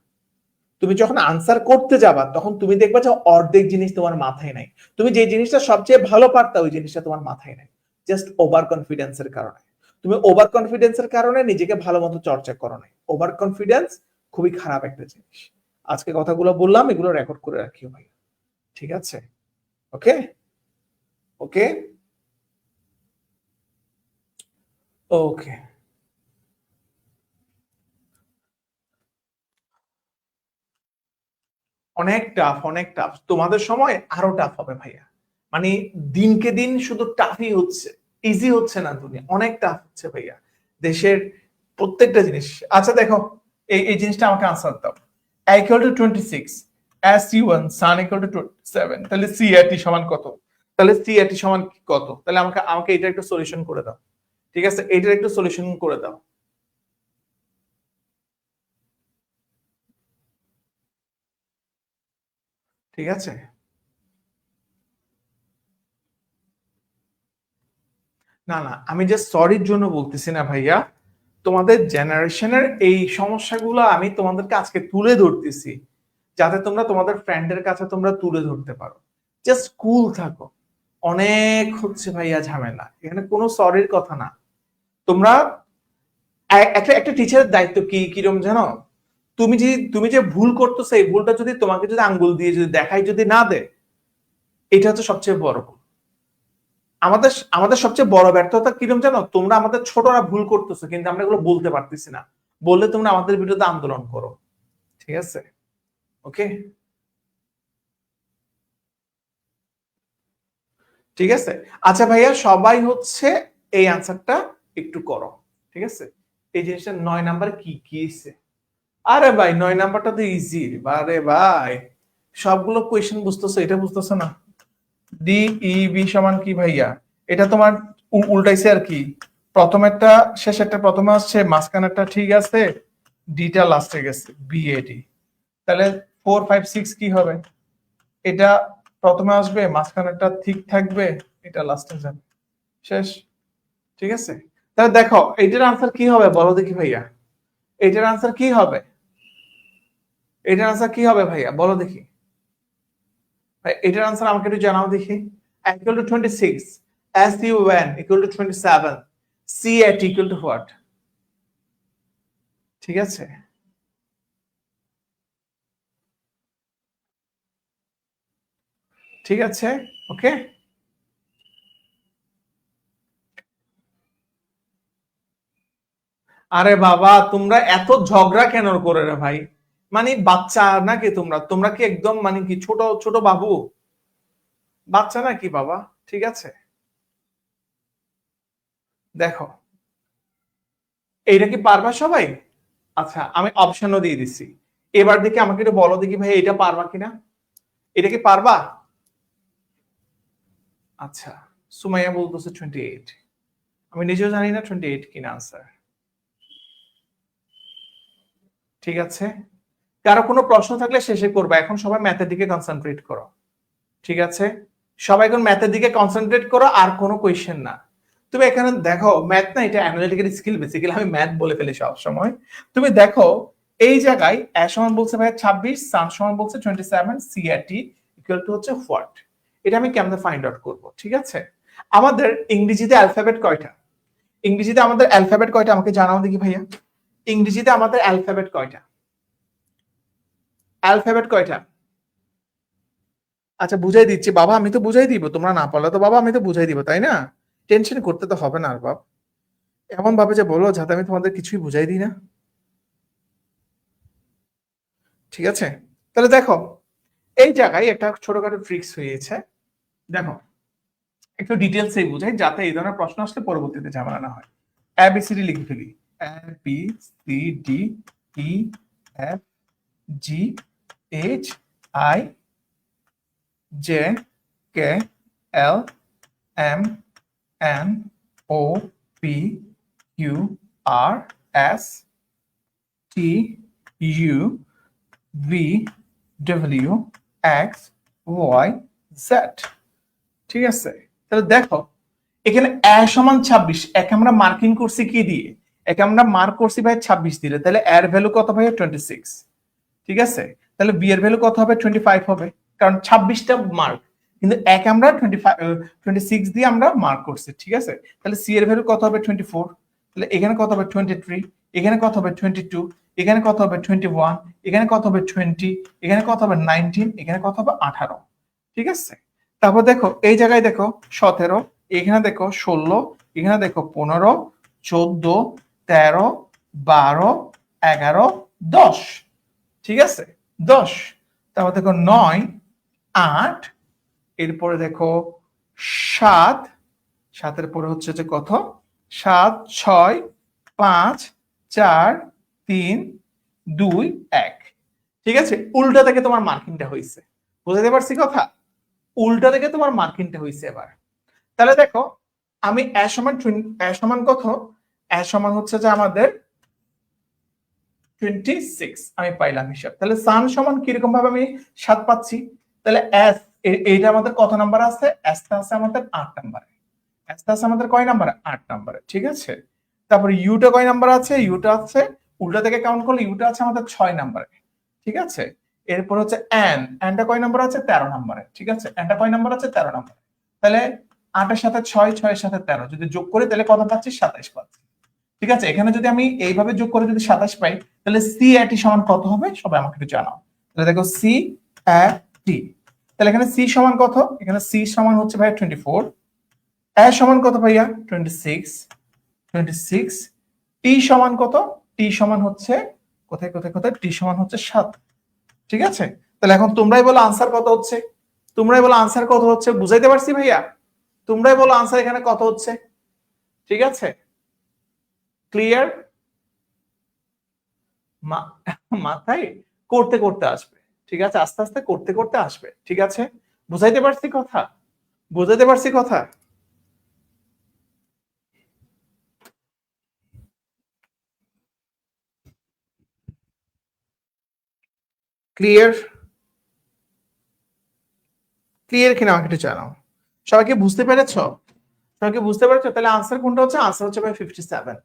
তুমি যখন আনসার করতে যাবা তখন তুমি দেখবা যে অর্ধেক জিনিস তোমার মাথায় নাই। তুমি যে জিনিসটা সবচেয়ে ভালো পারতা ওই জিনিসটা তোমার মাথায় নাই, জাস্ট ওভার কনফিডেন্সের কারণে। তুমি ওভার কনফিডেন্সের কারণে নিজেকে ভালো মতো চর্চা করো নাই। ওভার কনফিডেন্স খুবই খারাপ একটা জিনিস। আজকে কথাগুলো বললাম, এগুলো রেকর্ড করে রাখিও ভাই, ঠিক আছে? ওকে ওকে ওকে। অনেক টাফ, অনেক টাফ। তোমাদের সময় আরো টাফ হবে ভাইয়া। মানে দিনকে দিন শুধু টাফই হচ্ছে, ইজি হচ্ছে না, দুনিয়া অনেক টাফ হচ্ছে ভাইয়া। দেশের প্রত্যেকটা জিনিস। আচ্ছা দেখো, এই জিনিসটা আমাকে আনসার দাও। Equal to 26 SU1 sun equal to 27, তাহলে CRT সমান কত? তাহলে CRT সমান কত? তাহলে আমাকে আমাকে এটা একটু সলিউশন করে দাও, ঠিক আছে? এটার একটু সলিউশন করে দাও, ঠিক আছে? না না, আমি যে সরির জন্য বলতেছি না ভাইয়া, তোমাদের জেনারেশনের এই সমস্যাগুলো আমি তোমাদেরকে আজকে তুলে ধরতেছি, যাতে তোমরা তোমাদের ফ্রেন্ডের কাছে তোমরা তুলে ধরতে পারো। জাস্ট কুল থাকো। অনেক হচ্ছে ভাইয়া ঝামেলা, এখানে কোনো সরির কথা না। তোমরা একটা একটা টিচারের দায়িত্ব কি কিরম জানো? তুমি যে ভুল করতেছো, এই ভুলটা যদি তোমাকে যদি আঙ্গুল দিয়ে যদি দেখাই যদি না দে, এটা হচ্ছে সবচেয়ে বড় ভুল। আমাদের আমাদের সবচেয়ে বড় ব্যর্থতা কিরকম জানো? তোমরা আমাদের ছোটরা ভুল করতেছো কিন্তু আমরা এগুলো বলতে পারতেছি না, বললে তোমরা আমাদের বিরুদ্ধে আন্দোলন করো, ঠিক আছে? ওকে, ঠিক আছে। আচ্ছা ভাইয়া, সবাই হচ্ছে এই আনসারটা একটু করো, ঠিক আছে? এই জিনিসটা 9 নাম্বার কি কি এসে? আরে ভাই 9 নাম্বারটা তো ইজি। আরে ভাই সবগুলো কোয়েশ্চেন বুঝতেছো, এটা বুঝতেছো না? DEB সমান কি ভাইয়া? এটা তোমার উল্টাইছে আর কি, প্রথমেরটা শেষেরটা প্রথমে আসছে, মাঝখানেরটা ঠিক আছে, ডিটা লাস্টে গেছে, BAD। তাহলে 4 5 6 কি হবে? এটা প্রথমে আসবে, মাঝখানেরটা ঠিক থাকবে, এটা লাস্টে যাবে, শেষ, ঠিক আছে? তাহলে দেখো এটার আনসার কি হবে বলো দেখি ভাইয়া, এটার আনসার কি হবে? এটার আনসার কি হবে ভাইয়া বলো দেখি? ভাই এটার আনসার আমাকে একটু জানাও দেখি। Equal to 26, SU1 equal to 27, C at equal to what? ঠিক আছে, ঠিক আছে, ওকে। আরে বাবা তোমরা এত ঝগড়া কেন করে রে ভাই? মানে বাচ্চা নাকি তোমরা? তোমরা কি একদম মানে কি ছোট ছোট বাবু? বাচ্চা নাকি বাবা? ঠিক আছে, দেখো এইটা কি পারবা সবাই? আচ্ছা আমি অপশনও দিয়ে দিচ্ছি, এবার দেখি আমাকে একটু বলো দেখি ভাই এটা পারবা কিনা, এটা কি পারবা? আচ্ছা, সুমাইয়া বলতেছে 28, আমি নিজেও জানি না 28 কিনা আনসার। ঠিক আছে, কারো কোনো প্রশ্ন থাকলে শেষে করবা, এখন সবাই ম্যাথের দিকে কনসেন্ট্রেট করো, ঠিক আছে? সবাই এখন ম্যাথের দিকে কনসেন্ট্রেট করো, আর কোনো কোয়েশ্চেন না। তুমি এখানে দেখো ম্যাথ না, এটা অ্যানালিটিক্যাল স্কিল, বেসিক্যালি আমি ম্যাথ বলে ফেলি সব সময়। তুমি দেখো এই জায়গায় এ সমান বলছে ভাই 26, সান সমান বলছে 27, C R T equal to হচ্ছে হোয়াট। এটা আমি কেমনে ফাইন্ড আউট করব? ঠিক আছে, আমাদের ইংরেজিতে অ্যালফাবেট কয়টা? ইংরেজিতে আমাদের অ্যালফাবেট কয়টা আমাকে জানাও দেখি ভাইয়া। ইংরেজিতে আমাদের অ্যালফাবেট কয়টা? অ্যালফাবেট কয়টা? আচ্ছা বুঝাই দিচ্ছি বাবা, আমি তো বুঝাই দিব, তোমরা না পারলে তো বাবা আমি তো বুঝাই দিব, তাই না? টেনশন করতে তো হবে না আর বাপ, এমন ভাবে যে বলো যাতে আমি তোমাদের কিছুই বুঝাই দিই না। ঠিক আছে, তাহলে দেখো এই জায়গায় একটা ছোটখাটো ট্রিক্স হয়েছে। দেখো একটু ডিটেলসে বুঝাই, যাতে এই ধরনের প্রশ্ন আসলে পরবর্তীতে ঝামেলা না হয়। এবিসিডি লিখে ফেলি। A B C D E F G H I J K L M N O P Q R S T U V W X Y Z. ঠিক আছে, তাহলে দেখো এখানে এ সমান 26, একে আমরা মার্কিং করছি কি দিয়ে? একে আমরা মার্ক করছি ভাই 26 দিলে, তাহলে এর ভ্যালু কত ভাই? 26। ঠিক আছে, তাহলে বি এর ভ্যালু কত হবে? 25 হবে, কারণ 26টা মার্ক, কিন্তু এক আমরা 26 দিয়ে আমরা মার্ক করছি। ঠিক আছে, তাহলে সি এর ভ্যালু কত হবে? 24। তাহলে এখানে কত হবে? 23। এখানে কত হবে? 22। এখানে কত হবে? 21। এখানে কত হবে? 20। এখানে কত হবে? 19। এখানে কত হবে? 18। ঠিক আছে, তারপর দেখো এই জায়গায় দেখো 17, এখানে দেখো 16, এখানে দেখো 15, 14, 13, 12, 11, 10। ঠিক আছে, 10। তারপর দেখো 9, 8, এরপরে দেখো 7, 7-এর পরে হচ্ছে যে কত? 7, 6, 5, 4, 3, 2, 1। ঠিক আছে, উল্টা থেকে তোমার মার্কিংটা হয়েছে, বুঝতে পারছি কথা? উল্টা থেকে তোমার মার্কিংটা হয়েছে এবার। তাহলে দেখো আমি এ সমান কত? এ সমান হচ্ছে যে আমাদের 26 আমি পাইলাম হিসাব। তাহলে সান সমান কিরকম ভাবে আমি 7 পাচ্ছি? তাহলে এস, এইটা আমাদের কত নাম্বার আছে? এস আছে আমাদের 8 নাম্বারে। এস আছে আমাদের কয় নাম্বারে? 8 নাম্বারে। ঠিক আছে, তারপরে ইউটা কয় নাম্বার আছে? ইউটা আছে উল্টা থেকে কাউন্ট করলে ইউটা আছে আমাদের 6 নাম্বারে। ঠিক আছে, এরপর হচ্ছে এনটা কয় নাম্বার আছে? 13 নাম্বারে। ঠিক আছে, এনটা কয় নাম্বার আছে? 13 নাম্বারে। তাহলে 8 এর সাথে 6, 6 এর সাথে 13 যদি যোগ করি তাহলে কত পাচ্ছি? 27 পাচ্ছি। ঠিক আছে, এখানে যদি আমি এইভাবে যোগ করে যদি 27 পাই, তাহলে সি এ টি সমান কত হবে? সবাই আমাকে একটু জানাও। তাহলে দেখো সি এ টি, তাহলে এখানে সি সমান কত? এখানে সি সমান হচ্ছে ভাই 24। এ সমান কত ভাইয়া? 26। 26। টি সমান কত? টি সমান হচ্ছে কোথায় কোথায় কোথায়? টি সমান হচ্ছে 7। ঠিক আছে, তাহলে এখন তোমরাই বলো আনসার কত হচ্ছে? তোমরাই বলো আনসার কত হচ্ছে? বুঝাইতে পারছি ভাইয়া? তোমরাই বলো আনসার এখানে কত হচ্ছে? ঠিক আছে, ক্লিয়ার? মাথায় করতে করতে আসবে। ঠিক আছে, আস্তে আস্তে করতে করতে আসবে। ঠিক আছে, বুঝাইতে পারছি কথা? বুঝাইতে পারছি কথা? ক্লিয়ার? ক্লিয়ার কিনা আমাকে একটু জানাও। সবাইকে বুঝতে পেরেছো? সবাইকে বুঝতে পেরেছো? তাহলে আনসার কোনটা হচ্ছে? আনসার হচ্ছে ভাই 57।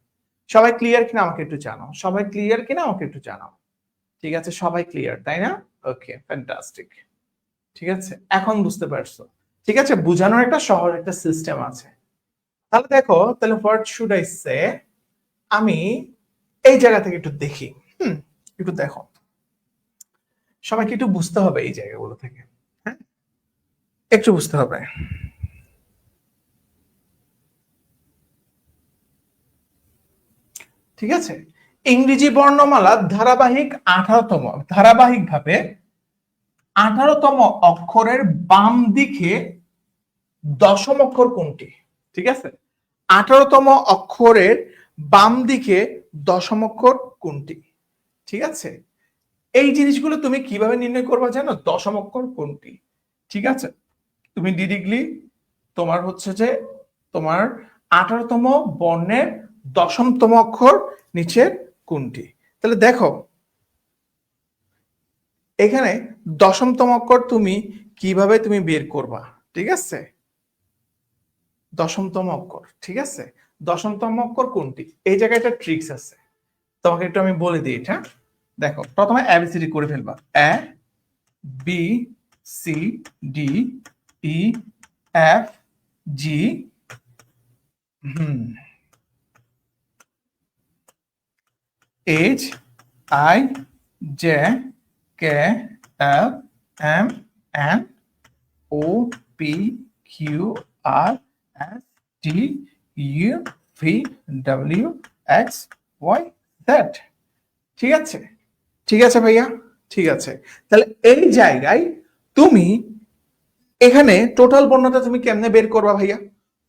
সবাই ক্লিয়ার কিনা আমাকে একটু জানাও। সবাই ক্লিয়ার কিনা আমাকে একটু জানাও। ঠিক আছে, সবাই ক্লিয়ার তাই না? ওকে, ফ্যান্টাস্টিক। ঠিক আছে, এখন বুঝতে পারছো? ঠিক আছে, বোঝানোর একটা সহজ একটা সিস্টেম আছে। তাহলে দেখো, তাহলে হোয়াট শুড আই সে, আমি এই জায়গা থেকে একটু দেখি। একটু দেখো, সবাইকে একটু বুঝতে হবে এই জায়গাগুলো থেকে। হ্যাঁ, একটু বুঝতে হবে। ঠিক আছে, ইংরেজি বর্ণমালা ধারাবাহিকভাবে 18তম অক্ষরের বাম দিকে দশম অক্ষর কোনটি? ঠিক আছে, 18তম অক্ষরের বাম দিকে দশম অক্ষর কোনটি? ঠিক আছে, এই জিনিসগুলো তুমি কিভাবে নির্ণয় করবে জানো? দশম অক্ষর কোনটি? ঠিক আছে, তুমি ডিরেক্টলি তোমার হচ্ছে যে তোমার 18তম বর্ণের দশমতম অক্ষর নিচের কোনটি? তাহলে দেখো এখানে দশমতম অক্ষর তুমি কিভাবে তুমি বের করবা? ঠিক আছে, দশমতম অক্ষর। ঠিক আছে, দশমতম অক্ষর কোনটি? এই জায়গায় একটা ট্রিক্স আছে, তোমাকে একটু আমি বলে দিই এটা। দেখো, প্রথমে এবিসিডি করে ফেলবা। A B C D E F G H I J K L M N O P Q R S T U V W X Y Z. ঠিক আছে, ঠিক আছে ভাইয়া, ঠিক আছে। তাহলে এই জায়গায় তুমি এখানে টোটাল বর্ণটা তুমি কেমনে বের করবা ভাইয়া?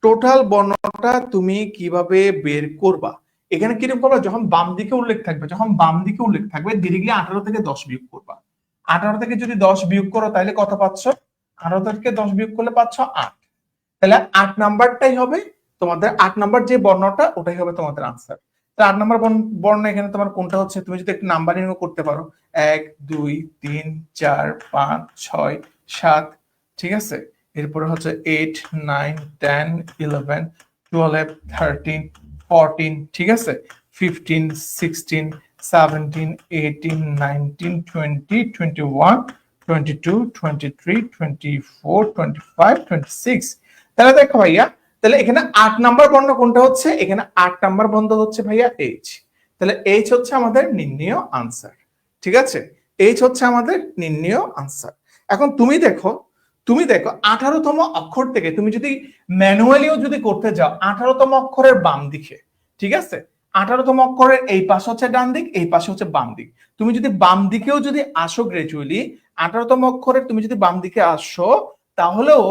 টোটাল বর্ণটা তুমি কিভাবে বের করবা? এখানে কিরকম করবা, যখন বাম দিকে উল্লেখ থাকবে, যখন বাম দিকে উল্লেখ থাকবে ডিরেক্টলি 18 থেকে 10 বিয়োগ করবা। 18 থেকে যদি 10 বিয়োগ করো তাহলে কত পাচ্ছ? 18 থেকে 10 বিয়োগ করলে পাচ্ছ 8। তাহলে 8 নাম্বারটাই হবে তোমাদের, 8 নাম্বার যে বর্ণটা ওটাই হবে তোমাদের আনসার। তাহলে 8 নাম্বার বর্ণ এখানে তোমার কোনটা হচ্ছে? তুমি যদি একটু নাম্বারিং করতে পারো, 1 2 3 4 5 6 7। ঠিক আছে, এরপরে হচ্ছে 8 9 10 11 12 13 14। ঠিক আছে, 15 16 17 18 19 20 21 22 23 24 25 26। তাহলে দেখো ভাইয়া, তাহলে এখানে 8 নাম্বার বর্ণ কোনটা হচ্ছে? এখানে 8 নাম্বার বর্ণ হচ্ছে ভাইয়া এইচ। তাহলে এইচ হচ্ছে আমাদের নির্ণেয় আনসার। ঠিক আছে, এইচ হচ্ছে আমাদের নির্ণেয় আনসার। এখন তুমি দেখো, তুমি দেখো 18তম অক্ষর থেকে তুমি যদি ম্যানুয়ালিও যদি করতে যাও, 18তম অক্ষরের বাম দিকে, ঠিক আছে, 18তম অক্ষরের এই পাশে হচ্ছে ডান দিক, এই পাশে হচ্ছে বাম দিক। তুমি যদি বাম দিকেও যদি আসো গ্রাজুয়ালি, 18তম অক্ষরের তুমি যদি বাম দিকে আসো, তাহলেও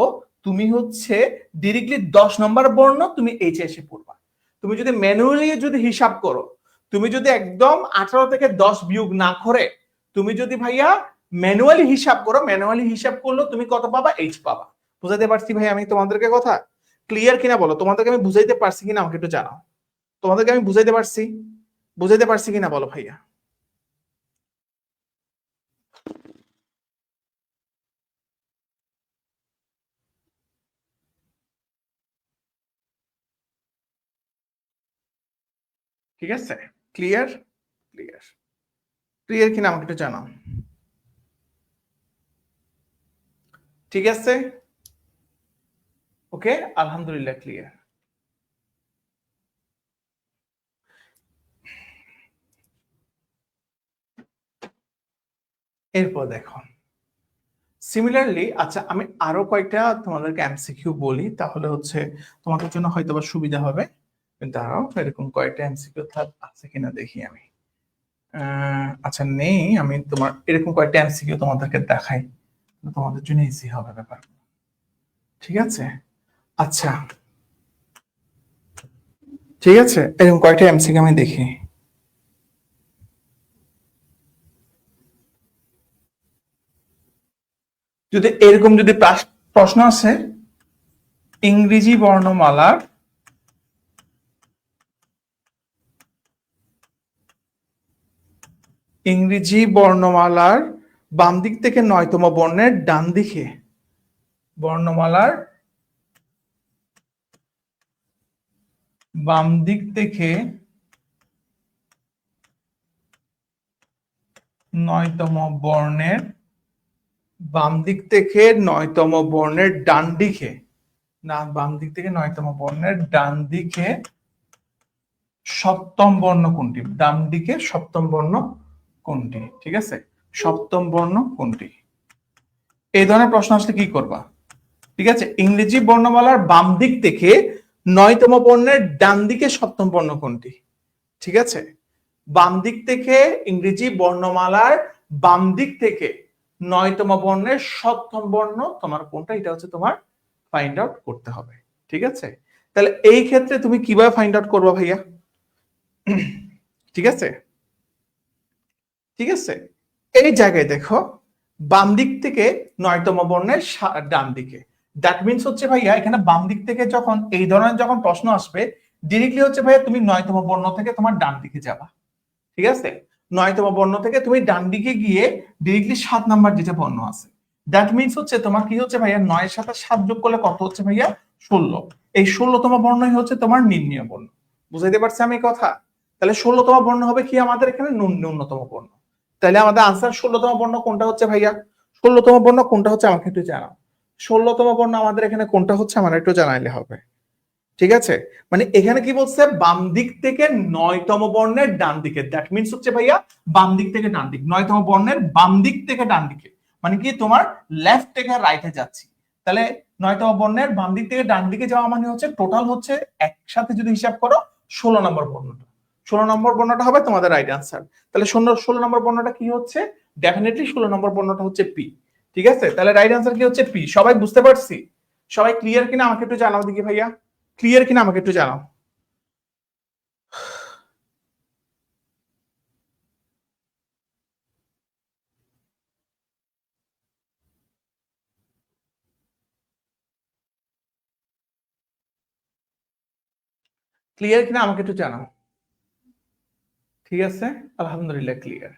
তুমি হচ্ছে ডিরেক্টলি 10 নম্বর বর্ণ তুমি এইচে এসে পড়বা। তুমি যদি ম্যানুয়ালি যদি হিসাব করো, তুমি যদি একদম 18 থেকে 10 বিয়োগ না করে তুমি যদি ভাইয়া ম্যানুয়ালি হিসাব করো, ম্যানুয়ালি হিসাব করলে তুমি কত পাবা? এইচ পাবা। বুঝাইতে পারছি ভাই আমি তোমাদেরকে? কথা ক্লিয়ার কিনা বলো? তোমাদেরকে আমি বুঝাইতে পারছি কিনা আমাকে একটু জানাও। তোমাদেরকে আমি বুঝাইতে পারছি, বুঝাইতে পারছি কিনা বলো ভাইয়া? ঠিক আছে, ক্লিয়ার? ক্লিয়ার, ক্লিয়ার কিনা আমাকে একটু জানাও। ঠিক আছে, ওকে, আলহামদুলিল্লাহ ক্লিয়ার। এরপর দেখো সিমিলারলি, আচ্ছা আমি আরো কয়েকটা তোমাদেরকে এমসিকিউ বলি, তাহলে হচ্ছে তোমাদের জন্য হয়তো বা সুবিধা হবে। দাঁড়াও, এরকম কয়েকটা এমসিকিউ আছে কিনা দেখি আমি। আচ্ছা নেই, আমি তোমার এরকম কয়েকটা এমসিকিউ তোমাদেরকে দেখাই, তোমাদের জন্য ইজি হবে ব্যাপার। ঠিক আছে, আচ্ছা ঠিক আছে, এরকম কয়েকটা এমসিকিউ আমি দেখি। যদি এরকম যদি প্রশ্ন আছে, ইংরেজি বর্ণমালার ইংরেজি বর্ণমালার বাম দিক থেকে 9তম বর্ণের ডান দিকে, বর্ণমালার বাম দিক থেকে 9তম বর্ণের, বাম দিক থেকে 9তম বর্ণের ডান দিকে, না বাম দিক থেকে 9তম বর্ণের ডান দিকে সপ্তম বর্ণ কোনটি? ডান দিকে সপ্তম বর্ণ কোনটি? ঠিক আছে, সপ্তম বর্ণ কোনটি? এই ধরনের প্রশ্ন আসলে কি করবা? ঠিক আছে, ইংরেজি বর্ণমালার বাম দিক থেকে 9তম বর্ণের ডান দিকে সপ্তম বর্ণ কোনটি? ঠিক আছে, বাম দিক থেকে ইংরেজি বর্ণমালার বাম দিক থেকে 9তম বর্ণের সপ্তম বর্ণ তোমার কোনটা, এটা হচ্ছে তোমার ফাইন্ড আউট করতে হবে। ঠিক আছে, তাহলে এই ক্ষেত্রে তুমি কিভাবে ফাইন্ড আউট করবা ভাইয়া? ঠিক আছে, ঠিক আছে, এই জায়গায় দেখো বাম দিক থেকে 9তম বর্ণের ডান দিকে, দ্যাট মিন্স হচ্ছে ভাইয়া এখানে বাম দিক থেকে যখন এই ধরনের যখন প্রশ্ন আসবে, ডিরেক্টলি হচ্ছে ভাইয়া তুমি 9তম বর্ণ থেকে তোমার ডান দিকে যাবা। ঠিক আছে, 9তম বর্ণ থেকে তুমি ডান দিকে গিয়ে ডিরেক্টলি 7 নাম্বার যেটা বর্ণ আছে, দ্যাট মিনস হচ্ছে তোমার কি হচ্ছে ভাইয়া 9 এর সাথে 7 যোগ করলে কত হচ্ছে ভাইয়া 16। এই 16তম বর্ণই হচ্ছে তোমার নির্ণয় বর্ণ। বুঝাইতে পারছি আমি কথা? তাহলে 16তম বর্ণ হবে কি আমাদের এখানে ন্যূনতম বর্ণ। তাহলে আমাদের আনসার 16তম বর্ণ কোনটা হচ্ছে ভাইয়া? 16তম বর্ণ কোনটা হচ্ছে আমাকে একটু জানাও। 16তম বর্ণ আমাদের এখানে কোনটা হচ্ছে আমার একটু জানাইলে হবে। ঠিক আছে, মানে এখানে কি বলছে বাম দিক থেকে 9তম বর্ণের ডান দিকে। দ্যাট মিনস হচ্ছে ভাইয়া বাম দিক থেকে ডান দিক, 9তম বর্ণের বাম দিক থেকে ডান দিকে, মানে কি তোমার লেফট থেকে রাইটে যাচ্ছি। তাহলে 9তম বর্ণের বাম দিক থেকে ডান দিকে যাওয়া মানে হচ্ছে টোটাল হচ্ছে একসাথে যদি হিসাব করো 16 নম্বর বর্ণটা। 16 নম্বর বর্ণটা হবে তোমাদের রাইট আনসার। তাহলে 16 নম্বর বর্ণটা কি হচ্ছে? ডেফিনেটলি 16 নম্বর বর্ণটা হচ্ছে পি। ঠিক আছে, তাহলে রাইট আনসার কি হচ্ছে পি। সবাই বুঝতে পারছি? সবাই ক্লিয়ার কিনা আমাকে একটু জানাও দেখি ভাইয়া, ক্লিয়ার কিনা আমাকে একটু জানাও। ক্লিয়ার কিনা আমাকে একটু জানাও। ঠিক আছে, আলহামদুলিল্লাহ ক্লিয়ার।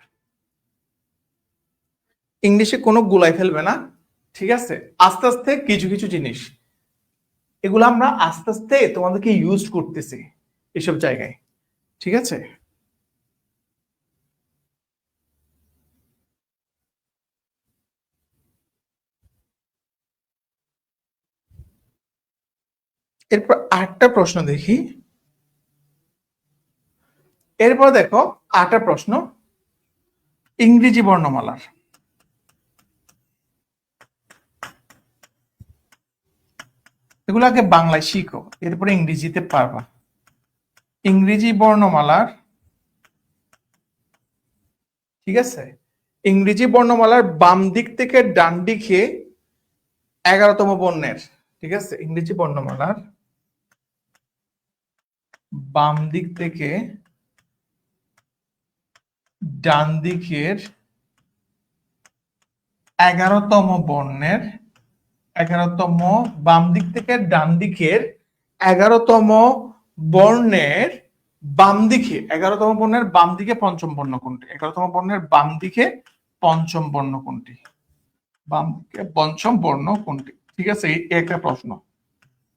ইংলিশে কোনো গুলাই ফেলবে না, ঠিক আছে? আস্তে আস্তে কিছু কিছু জিনিস এগুলো আমরা আস্তে আস্তে তোমাদেরকে ইউজ করতেছি এসব জায়গায়। ঠিক আছে, এরপর আরেকটা প্রশ্ন দেখি। এরপর দেখো আরেকটা প্রশ্ন ইংরেজি বর্ণমালার। এগুলো আগে বাংলায় শিখো, এরপরে ইংরেজিতে পারবা। ইংরেজি বর্ণমালার, ঠিক আছে, ইংরেজি বর্ণমালার বাম দিক থেকে ডান দিকে 11তম বর্ণের, ঠিক আছে, ইংরেজি বর্ণমালার বাম দিক থেকে ডান দিকের 11তম বর্ণের 11তম, বাম দিক থেকে ডান দিকের 11তম বর্ণের বাম দিকে, 11তম বর্ণের বাম দিকে পঞ্চম বর্ণ কোনটি? 11তম বর্ণের বাম দিকে পঞ্চম বর্ণ কোনটি? বাম দিকে পঞ্চম বর্ণ কোনটি? ঠিক আছে, এই একটা প্রশ্ন।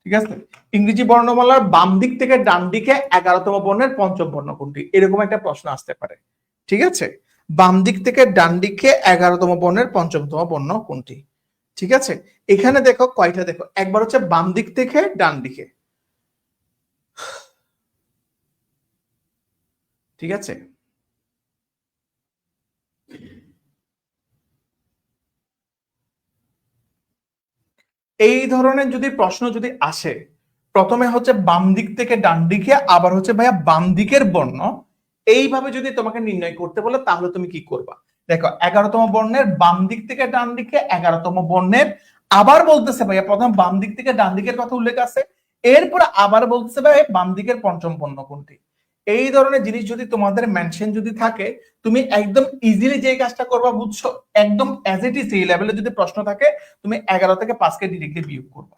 ঠিক আছে, ইংরেজি বর্ণমালার বাম দিক থেকে ডান দিকে 11তম বর্ণের পঞ্চম বর্ণ কোনটি? এরকম একটা প্রশ্ন আসতে পারে। ঠিক আছে, বাম দিক থেকে ডান দিকে 11তম বর্ণের পঞ্চমতম বর্ণ কোনটি? ঠিক আছে, এখানে দেখো কয়টা, দেখো একবার হচ্ছে বাম দিক থেকে ডান দিকে। ঠিক আছে, এই ধরনের যদি প্রশ্ন যদি আসে, প্রথমে হচ্ছে বাম দিক থেকে ডান দিকে, আবার হচ্ছে ভাইয়া বাম দিকের বর্ণ, এইভাবে যদি তোমাকে নির্ণয় করতে বলে তাহলে তুমি কি করবা? দেখো 11তম বর্ণের বাম দিক থেকে ডান দিকে, 11তম বর্ণের, আবার বলতেছে ভাইয়া প্রথম বাম দিক থেকে ডান দিকের কথা উল্লেখ আছে, এরপর আবার বলতেছে ভাই বাম দিকের পঞ্চম বর্ণ কোনটি। এই ধরনের জিনিস যদি তোমাদের মেনশন যদি থাকে, তুমি একদম ইজিলি যে কাজটা করবা বুঝছো, একদম অ্যাজ ইট ইজ এই লেভেলে যদি প্রশ্ন থাকে, তুমি 11 থেকে 5কে ডিরেক্টলি বিয়োগ করবা।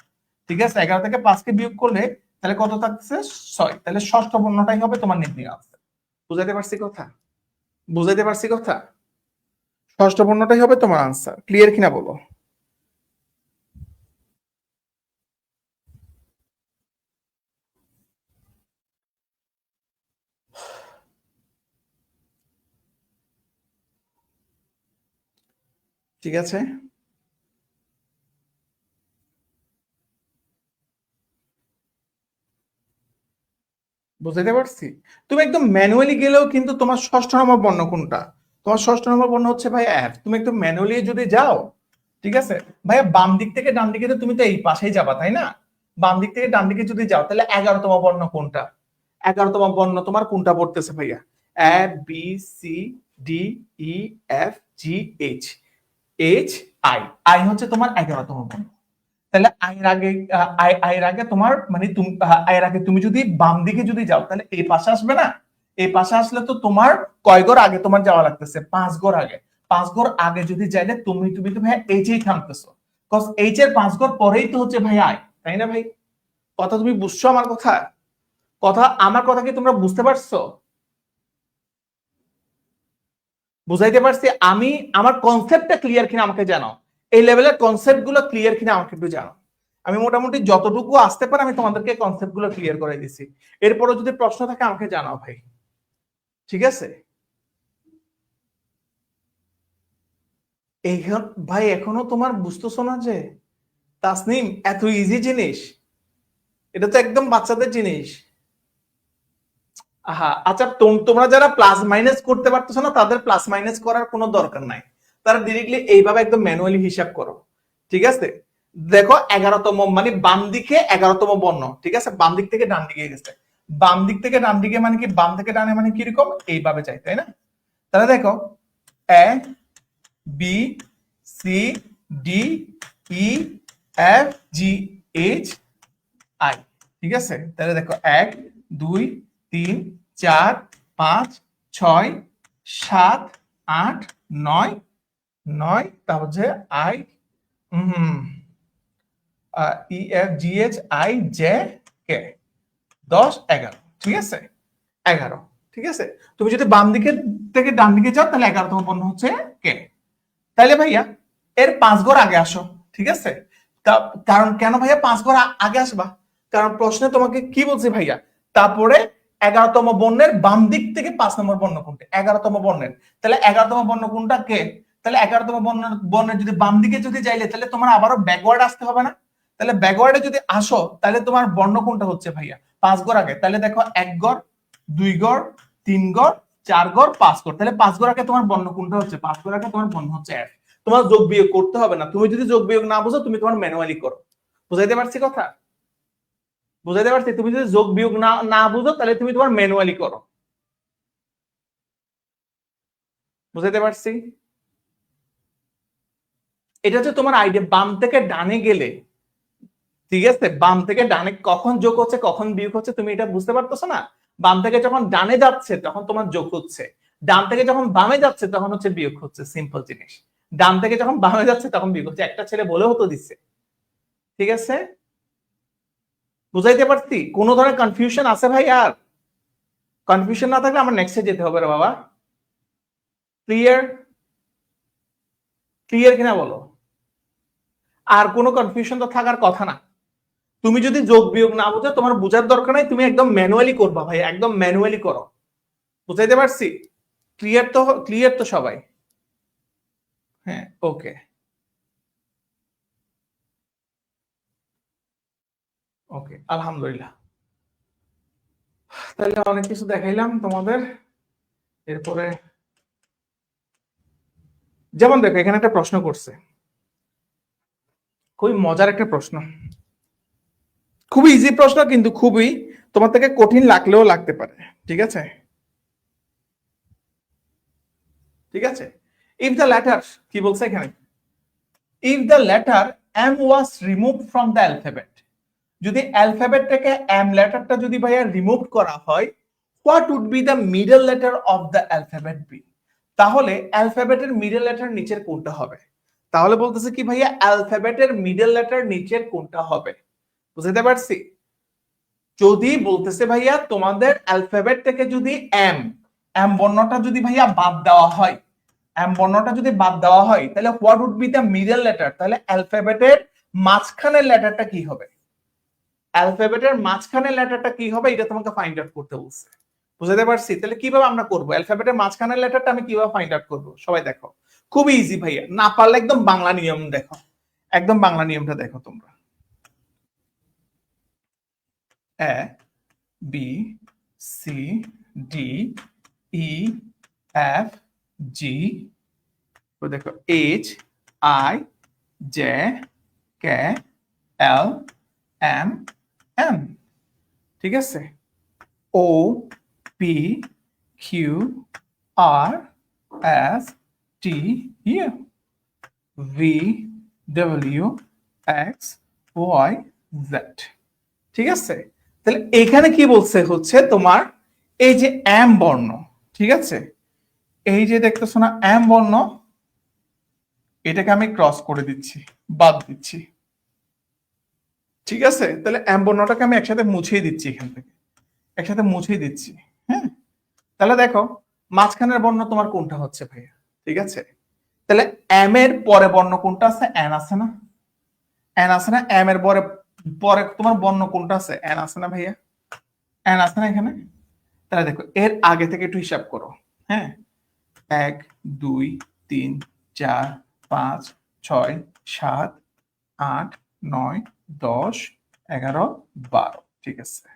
ঠিক আছে, 11 থেকে 5কে বিয়োগ করলে তাহলে কত থাকছে? 6। তাহলে ষষ্ঠ বর্ণটাই হবে তোমার নির্ণয় আনসার। বুঝাইতে পারছি কথা? বুঝাইতে পারছি কথা? ষষ্ঠ বর্ণটাই হবে তোমার আনসার। ক্লিয়ার কিনা বলো। ঠিক আছে, বুঝাইতে পারছি? তুমি একদম ম্যানুয়ালি গেলেও কিন্তু তোমার ষষ্ঠ নম্বর বর্ণ কোনটা? তোমার ষষ্ঠ নম্বর বর্ণ হচ্ছে ভাই এফ। তুমি একদম ম্যানুয়ালি যদি যাও, ঠিক আছে ভাইয়া, বাম দিক থেকে ডান দিকে তো তুমি তো এই পাশেই যাবা তাই না? বাম দিক থেকে ডান দিকে যদি যাও তাহলে 11তম বর্ণ কোনটা? 11তম বর্ণ তোমার কোনটা পড়তেছে ভাইয়া? A B C D E F G H. H I, I হচ্ছে তোমার 11তম বর্ণ। তাহলে আয়ের আগে আয়ের আগে তোমার মানে তুমি আয়ের আগে তুমি যদি বাম দিকে যদি যাও তাহলে এই পাশে আসবে না? এই পাশে আসলে তো তোমার কয় ঘর আগে তোমার যাওয়া লাগতেছে? 5 ঘর আগে। 5 ঘর আগে যদি যাইলে তুমি তুমি তো ভাই এইচ এই থামতেছো, কজ এইচ এর 5 ঘর পরেই তো হচ্ছে ভাই আয়, তাই না ভাই? কথা তুমি বুঝছো আমার কথা? কথা আমার কথা কি তোমরা বুঝতে পারছো? বুঝাইতে পারছি আমি? আমার কনসেপ্টটা ক্লিয়ার কিনা আমাকে জানাও। এই লেভেলের কনসেপ্ট গুলো ক্লিয়ার কিনা আমাকে একটু জানো। আমি মোটামুটি যতটুকু আসতে পারে আমি তোমাদেরকে কনসেপ্ট গুলো ক্লিয়ার করে দিছি। এরপরে যদি প্রশ্ন থাকে আমাকে জানাও ভাই, ঠিক আছে? এইখান ভাই এখনো তোমার বুঝতেছো না যে তাসনিম এত ইজি জিনিস? এটা তো একদম বাচ্চাদের জিনিস। আচ্ছা, তোমরা যারা প্লাস মাইনাস করতে পারতেছো না তাদের প্লাস মাইনাস করার কোনো দরকার নাই, তারা ডিরেক্টলি এইভাবে একদম ম্যানুয়ালি হিসাব করো, ঠিক আছে? দেখো 11তম মানে বাম দিকে 11তম বর্ণ, ঠিক আছে? বাম দিক থেকে ডান দিকে গেছে, বাম দিক থেকে ডান দিকে মানে কি, বাম থেকে ডানে মানে কিরকম এইভাবে চাই, তাই না? তাহলে দেখো A B C D E F G H I, ঠিক আছে? তাহলে দেখো 1 2 3 4 5 6 7 8 9 9, তারপর হচ্ছে I E F G H I J কে 10 11, ঠিক আছে? 11, ঠিক আছে? তুমি যদি বাম দিকে থেকে ডান দিকে যাও তাহলে 11তম বর্ণ হচ্ছে কে। তাইলে ভাইয়া এর 5 ঘর আগে আসো, ঠিক আছে? কারণ কেন ভাইয়া 5 ঘর আগে আসবা? কারণ প্রশ্নে তোমাকে কি বলছে ভাইয়া, তারপরে 11তম বর্ণের বাম দিক থেকে 5 নম্বর বর্ণ কোনটা? 11তম বর্ণের, তাহলে 11তম বর্ণ কোনটা কে? তাহলে 11তম বর্ণের যদি বাম দিকে যদি যাইলে তাহলে তোমার আবারও ব্যাকওয়ার্ড আসতে হবে না? তাহলে ব্যাকওয়ার্ডে যদি আসো তাহলে তোমার বর্ণ কোনটা হচ্ছে ভাইয়া? 5 ঘর আগে। তাহলে দেখো 1 ঘর 2 ঘর 3 ঘর 4 ঘর 5 ঘর, তাহলে 5 ঘর আগে তোমার বর্ণ কোনটা হচ্ছে? 5 ঘর আগে তোমার বর্ণ হচ্ছে এফ। তোমার যোগ বিয়োগ করতে হবে না, তুমি যদি যোগ বিয়োগ না বুঝো তুমি তোমার ম্যানুয়ালি করো। বুঝাইতে পারছি কথা? বুঝাইতে পারছি? তুমি যদি যোগ বিয়োগ না বুঝো তাহলে তুমি তোমার ম্যানুয়ালি করো। বুঝাইতে পারছি? এটা হচ্ছে তোমার আইডিয়া। বাম থেকে ডানে গেলে, ঠিক আছে, বাম থেকে ডানে কখন যোগ হচ্ছে কখন বিয়োগ হচ্ছে তুমি এটা বুঝতে পারতেছো না? বাম থেকে যখন ডানে যাচ্ছে তখন তোমার যোগ হচ্ছে, ডান থেকে যখন বামে যাচ্ছে তখন হচ্ছে বিয়োগ হচ্ছে। সিম্পল জিনিস। ডান থেকে যখন বামে যাচ্ছে তখন বিয়োগ হচ্ছে। একটা ছেলে বলেও তো দিচ্ছে, ঠিক আছে? বুঝাইতে পারছি? কোন ধরনের কনফিউশন আছে ভাই? আর কনফিউশন না থাকলে আমার নেক্সটে যেতে হবে রে বাবা। ক্লিয়ার? ক্লিয়ার কিনা বলো? আর কোনো কনফিউশন তো থাকার কথা না। তুমি যদি যোগ বিয়োগ না বুঝো তোমার বোঝার দরকার নাই, তুমি একদম ম্যানুয়ালি করবা ভাই, একদম ম্যানুয়ালি করো। বুঝাইতে পারছি? ক্লিয়ার তো? ক্লিয়ার তো সবাই? হ্যাঁ, ওকে ওকে, আলহামদুলিল্লাহ। তাহলে অনেক কিছু দেখাইলাম তোমাদের। এরপরে যেমন দেখো এখানে একটা প্রশ্ন করছে, খুবই মজার একটা প্রশ্ন, খুবই ইজি প্রশ্ন কিন্তু খুবই তোমার থেকে কঠিন লাগলেও লাগতে পারে, ঠিক আছে? ঠিক আছে, ইফ দ্য লেটার, কি বলছে এখানে, if the letter M was remove from the alphabet, যদি অ্যালফাবেট থেকে এম লেটারটা যদি ভাইয়া রিমুভ করা হয়, what would be the middle letter of the alphabet be, তাহলে অ্যালফাবেটের মিডল লেটার নিচের কোনটা হবে? তাহলে বলতেছে কি ভাইয়া অ্যালফাবেটের মিডল লেটার নিচের কোনটা হবে? বুঝতে পারছি? যদি বলতেছে ভাইয়া তোমাদের অ্যালফাবেট থেকে যদি এম এম বর্ণটা যদি ভাইয়া বাদ দেওয়া হয়, এম বর্ণটা যদি বাদ দেওয়া হয় তাহলে what would be the middle letter, তাহলে অ্যালফাবেটের মাঝখানের লেটারটা কি হবে? অ্যালফাবেটের মাঝখানের লেটারটা কি হবে এটা তোমাকে ফাইন্ড আউট করতে বলছে। বুঝতে পারছি? তাহলে কিভাবে আমরা করব অ্যালফাবেটের মাঝখানের লেটারটা আমি কিভাবে ফাইন্ড আউট করব? সবাই দেখো, খুবই ইজি ভাইয়া, না পারলে একদম বাংলা নিয়ম দেখো, একদম বাংলা নিয়মটা দেখো তোমরা। A B C D E F G, দেখো H I J K L M N, ঠিক আছে? O P Q R S T U V W X Y Z, ঠিক আছে? তাহলে এখানে কি বলছে হচ্ছে তোমার এই যে এম বর্ণ, ঠিক আছে, এই যে দেখতেছো না এম বর্ণ, এটাকে আমি ক্রস করে দিচ্ছি, বাদ দিচ্ছি, ঠিক আছে? তাহলে এম বর্ণটাকে আমি একসাথে মুছিয়ে দিচ্ছি, এখান থেকে একসাথে মুছিয়ে দিচ্ছি। হ্যাঁ, তাহলে দেখো মাঝখানের বর্ণ তোমার কোনটা হচ্ছে ভাইয়া? ঠিক আছে, তাহলে এম এর পরে বর্ণ কোনটা আছে? এন আছে না? এন আছে না? এম এর পরে পরে তোমার বর্ণ কোনটা আছে? এন আছে না ভাইয়া? এন আছে না এখানে? তাহলে দেখো এর আগে থেকে একটু হিসাব করো। হ্যাঁ, 1 2 3 4 5 6 7 8 9 10 11 12। ঠিক আছে,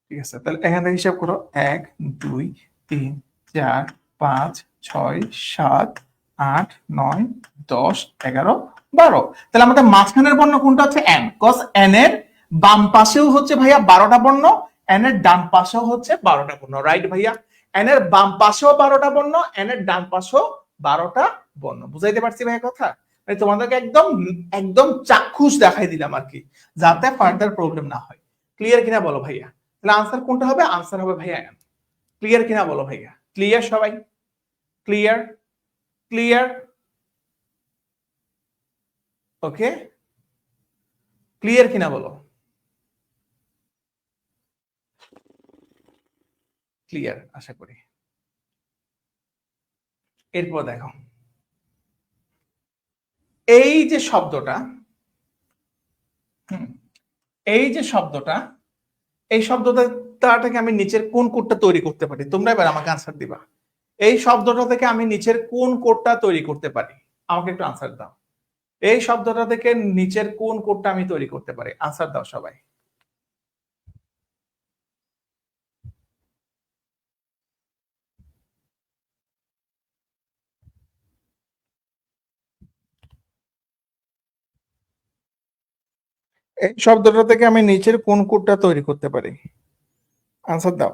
ঠিক আছে। তাহলে এখান থেকে হিসাব করো 1 2 3 4 5 6 7 8 9 10 11 12। তাহলে আমাদের মাঝখানের বর্ণ কোনটা হচ্ছে? এন। কজ এন এর বাম পাশেও হচ্ছে ভাইয়া 12টা বর্ণ, এন এর ডান পাশেও হচ্ছে 12টা বর্ণ। রাইট ভাইয়া? এন এর বাম পাশেও 12টা বর্ণ, এন এর ডান পাশেও 12টা বর্ণ। বুঝাইতে পারছি ভাইয়া কথা? মানে তোমাদেরকে একদম একদম চাক্ষুষ দেখাই দিলাম আর কি, যাতে ফার্দার প্রবলেম না হয়। ক্লিয়ার কিনা বলো ভাইয়া? তাহলে আনসার কোনটা হবে? আনসার হবে ভাইয়া এন। ক্লিয়ার কিনা বলো ভাইয়া? ক্লিয়ার সবাই? ক্লিয়ার? ক্লিয়ার? ওকে, ক্লিয়ার কিনা বলো? ক্লিয়ার আশা করি। এরপর দেখো এই যে শব্দটা, এই যে শব্দটা, এই শব্দটাকে আমি নিচের কোন কোডটা তৈরি করতে পারি? তোমরা এবার আমাকে আনসার দিবা। এই শব্দটা থেকে আমি নিচের কোন কোডটা তৈরি করতে পারি? আমাকে একটু আনসার দাও। এই শব্দটা থেকে নিচের কোন কোডটা আমি তৈরি করতে পারি? আনসার দাও সবাই। এই শব্দটা থেকে আমি নিচের কোন কোডটা তৈরি করতে পারি? আনসার দাও।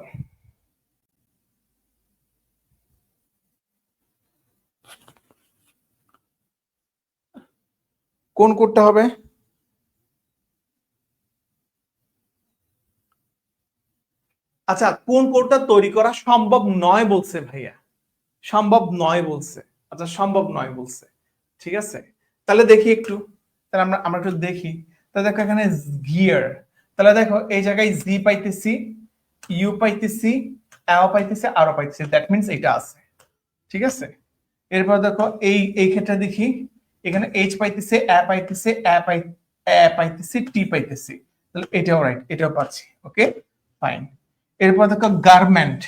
কোন কোডটা হবে? আচ্ছা, কোন কোডটা তৈরি করা সম্ভব নয় বলছে ভাইয়া? সম্ভব নয় বলছে। আচ্ছা, সম্ভব নয় বলছে, ঠিক আছে। তাহলে দেখি একটু, তাহলে আমরা আমরা একটু দেখি। তাহলে দেখো এখানে গিয়ার, তাহলে দেখো এই জায়গায় জি পাইতেছি, ইউ পাইতেছি, এও পাইতেছি, আরও পাইতেছি, দ্যাট মিনস এটা আছে, ঠিক আছে। এরপর দেখো এই ক্ষেত্রে দেখি, এখানে এইচ পাইতেছে, এ পাইতেছে, এ পাইতেছি, টি পাইতেছি, তাহলে এটাও রাইট, এটাও পাচ্ছি। ওকে, ফাইন। এরপর দেখো গার্মেন্ট,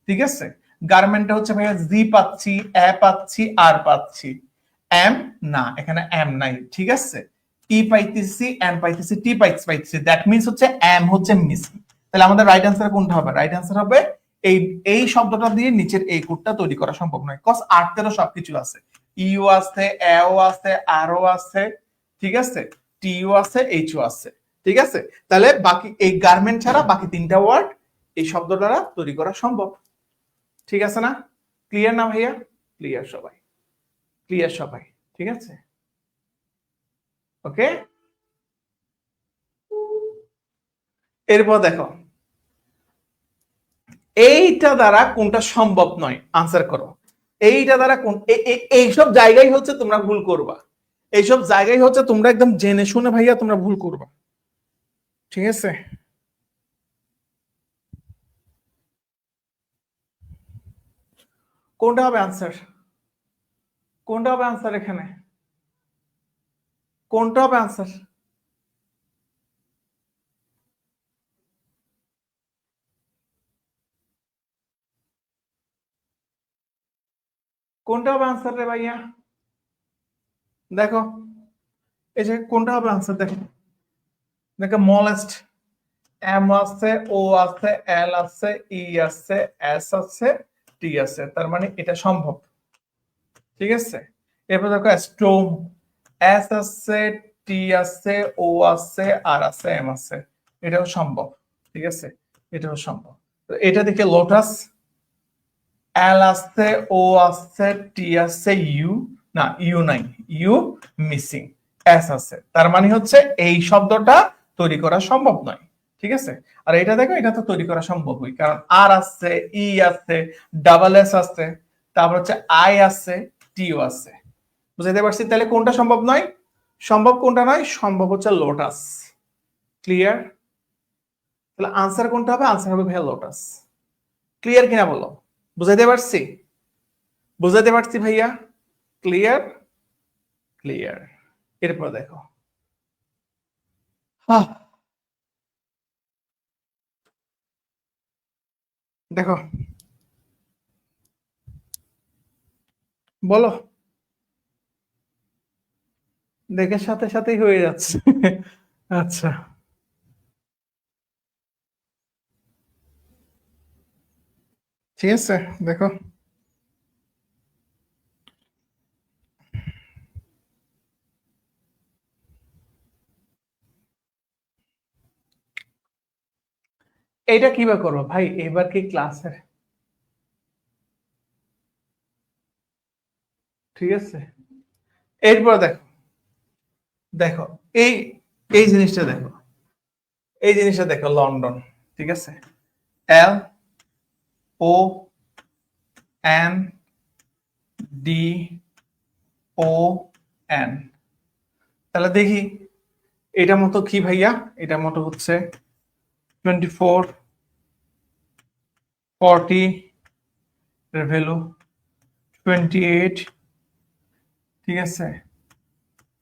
ঠিক আছে। গার্মেন্টটা হচ্ছে ভাইয়া জি পাচ্ছি, এ পাচ্ছি, আর পাচ্ছি, এম না, এখানে এম নাই, ঠিক আছে। ই পাইতেছি, এন পাইতেছি, টি পাইতেছি, দ্যাট মিনস হচ্ছে এম হচ্ছে মিসিং। তাহলে আমাদের রাইট আনসার কোনটা হবে? রাইট আনসার হবে এই এই শব্দটা দিয়ে নিচের এই কোডটা তৈরি করা সম্ভব নয়, কজ আর্টেরও সবকিছু আছে, ইউ আছে, এও আছে, আরও আছে, ঠিক আছে, টিও আছে, এইচও আছে, ঠিক আছে। তাহলে বাকি এই গার্মেন্ট ছাড়া বাকি তিনটা ওয়ার্ড এই শব্দ দ্বারা তৈরি করা সম্ভব, ঠিক আছে না? ক্লিয়ার না ভাইয়া? ক্লিয়ার সবাই? ক্লিয়ার সবাই? ঠিক আছে, ওকে। এরপর দেখো এইটা দ্বারা কোনটা সম্ভব নয়? আনসার করো। এইটা দ্বারা কোন এইসব জায়গায় হচ্ছে তোমরা ভুল করবা, এইসব জায়গায় হচ্ছে তোমরা একদম জেনে শুনে ভাইয়া তোমরা ভুল করবা, ঠিক আছে। কোনটা হবে আনসার? কোনটা হবে আনসার? এখানে কোনটা হবে আনসার? কোনটা হবে আনসার রে ভাইয়া? দেখো এই যে কোনটা হবে আনসার, দেখো দেখো মলেস্ট, এম আছে, ও আছে, এল আছে, ই আছে, এস আছে, টি আছে, তার মানে এটা সম্ভব, ঠিক আছে। এরপর দেখো স্টোম, এস আছে, টি আছে, ও আছে, আর আছে, এম আছে, এটাও সম্ভব, ঠিক আছে, এটাও সম্ভব। তো এটা দেখে লোটাস, এল আছে, ও আছে, টি আছে, ইউ না, ইউ নাই, ইউ মিসিং, এস আছে, তার মানে হচ্ছে এই শব্দটা তৈরি করা সম্ভব নয়, ঠিক আছে। আর এটা দেখো, এটা তো তৈরি করা সম্ভবই, কারণ আর আছে, ই আছে, ডাবল এস আছে, তারপর হচ্ছে আই আছে, টিও আছে। বুঝাইতে পারছি? তাহলে কোনটা সম্ভব নয়? সম্ভব কোনটা নয়? সম্ভব হচ্ছে লোটাস। ক্লিয়ার? তাহলে আনসার কোনটা হবে? আনসার হবে ভাইয়া লোটাস। ক্লিয়ার কিনা বলো? বুঝাইতে পারছি? বুঝাইতে পারছি ভাইয়া? ক্লিয়ার? ক্লিয়ার। এরপর দেখো দেখো বলো, দেখে সাথে সাথেই হয়ে যাচ্ছে। আচ্ছা, ঠিক আছে দেখো, এইটা কিভাবে করবো ভাই? এবার কি ক্লাসের, ঠিক আছে। এরপর দেখো, দেখো এই এই জিনিসটা দেখো, এই জিনিসটা দেখো, লন্ডন, ঠিক আছে, L O N D O N, তাহলে দেখি এটা মতো কি ভাইয়া, এটা মতো হচ্ছে 24 40 এর ভ্যালু 28, ঠিক আছে,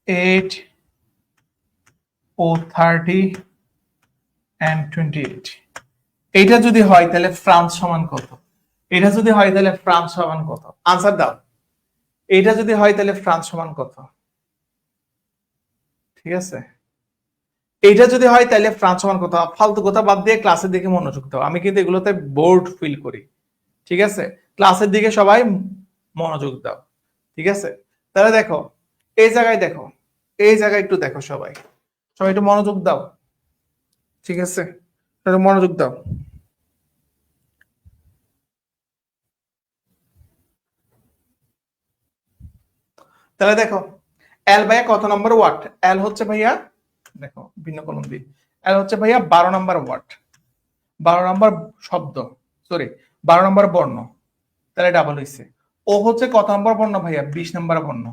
8 ও 30 and 28। এটা যদি হয় তাহলে ফ্রান্স সমান কত? এটা যদি হয় তাহলে ফ্রান্স সমান কত? আনসার দাও। এটা যদি হয় তাহলে ফ্রান্স সমান কত? ঠিক আছে, এইটা যদি হয় তাহলে ফ্রান্স সমান কত? ফালতু কথা বাদ দিয়ে ক্লাসের দিকে মনোযোগ দাও। আমি কিন্তু এগুলোতে বোর্ড ফিল করি, ঠিক আছে। ক্লাসের দিকে সবাই মনোযোগ দাও, ঠিক আছে। তাহলে দেখো এই জায়গায়, দেখো এই জায়গায় একটু দেখো, সবাই সবাই একটু মনোযোগ দাও, ঠিক আছে, একটু মনোযোগ দাও। তাহলে দেখো এল ভাইয়া কত নম্বর ওয়াট? এল হচ্ছে ভাইয়া, দেখো ভিন্ন কলম দিয়ে, এল হচ্ছে ভাইয়া 12 নম্বর ওয়াট, 12 নম্বর শব্দ, সরি 12 নম্বর বর্ণ, তাহলে ডাবল হয়েছে। ও হচ্ছে কত নম্বর বর্ণ ভাইয়া? 20 নম্বর বর্ণ,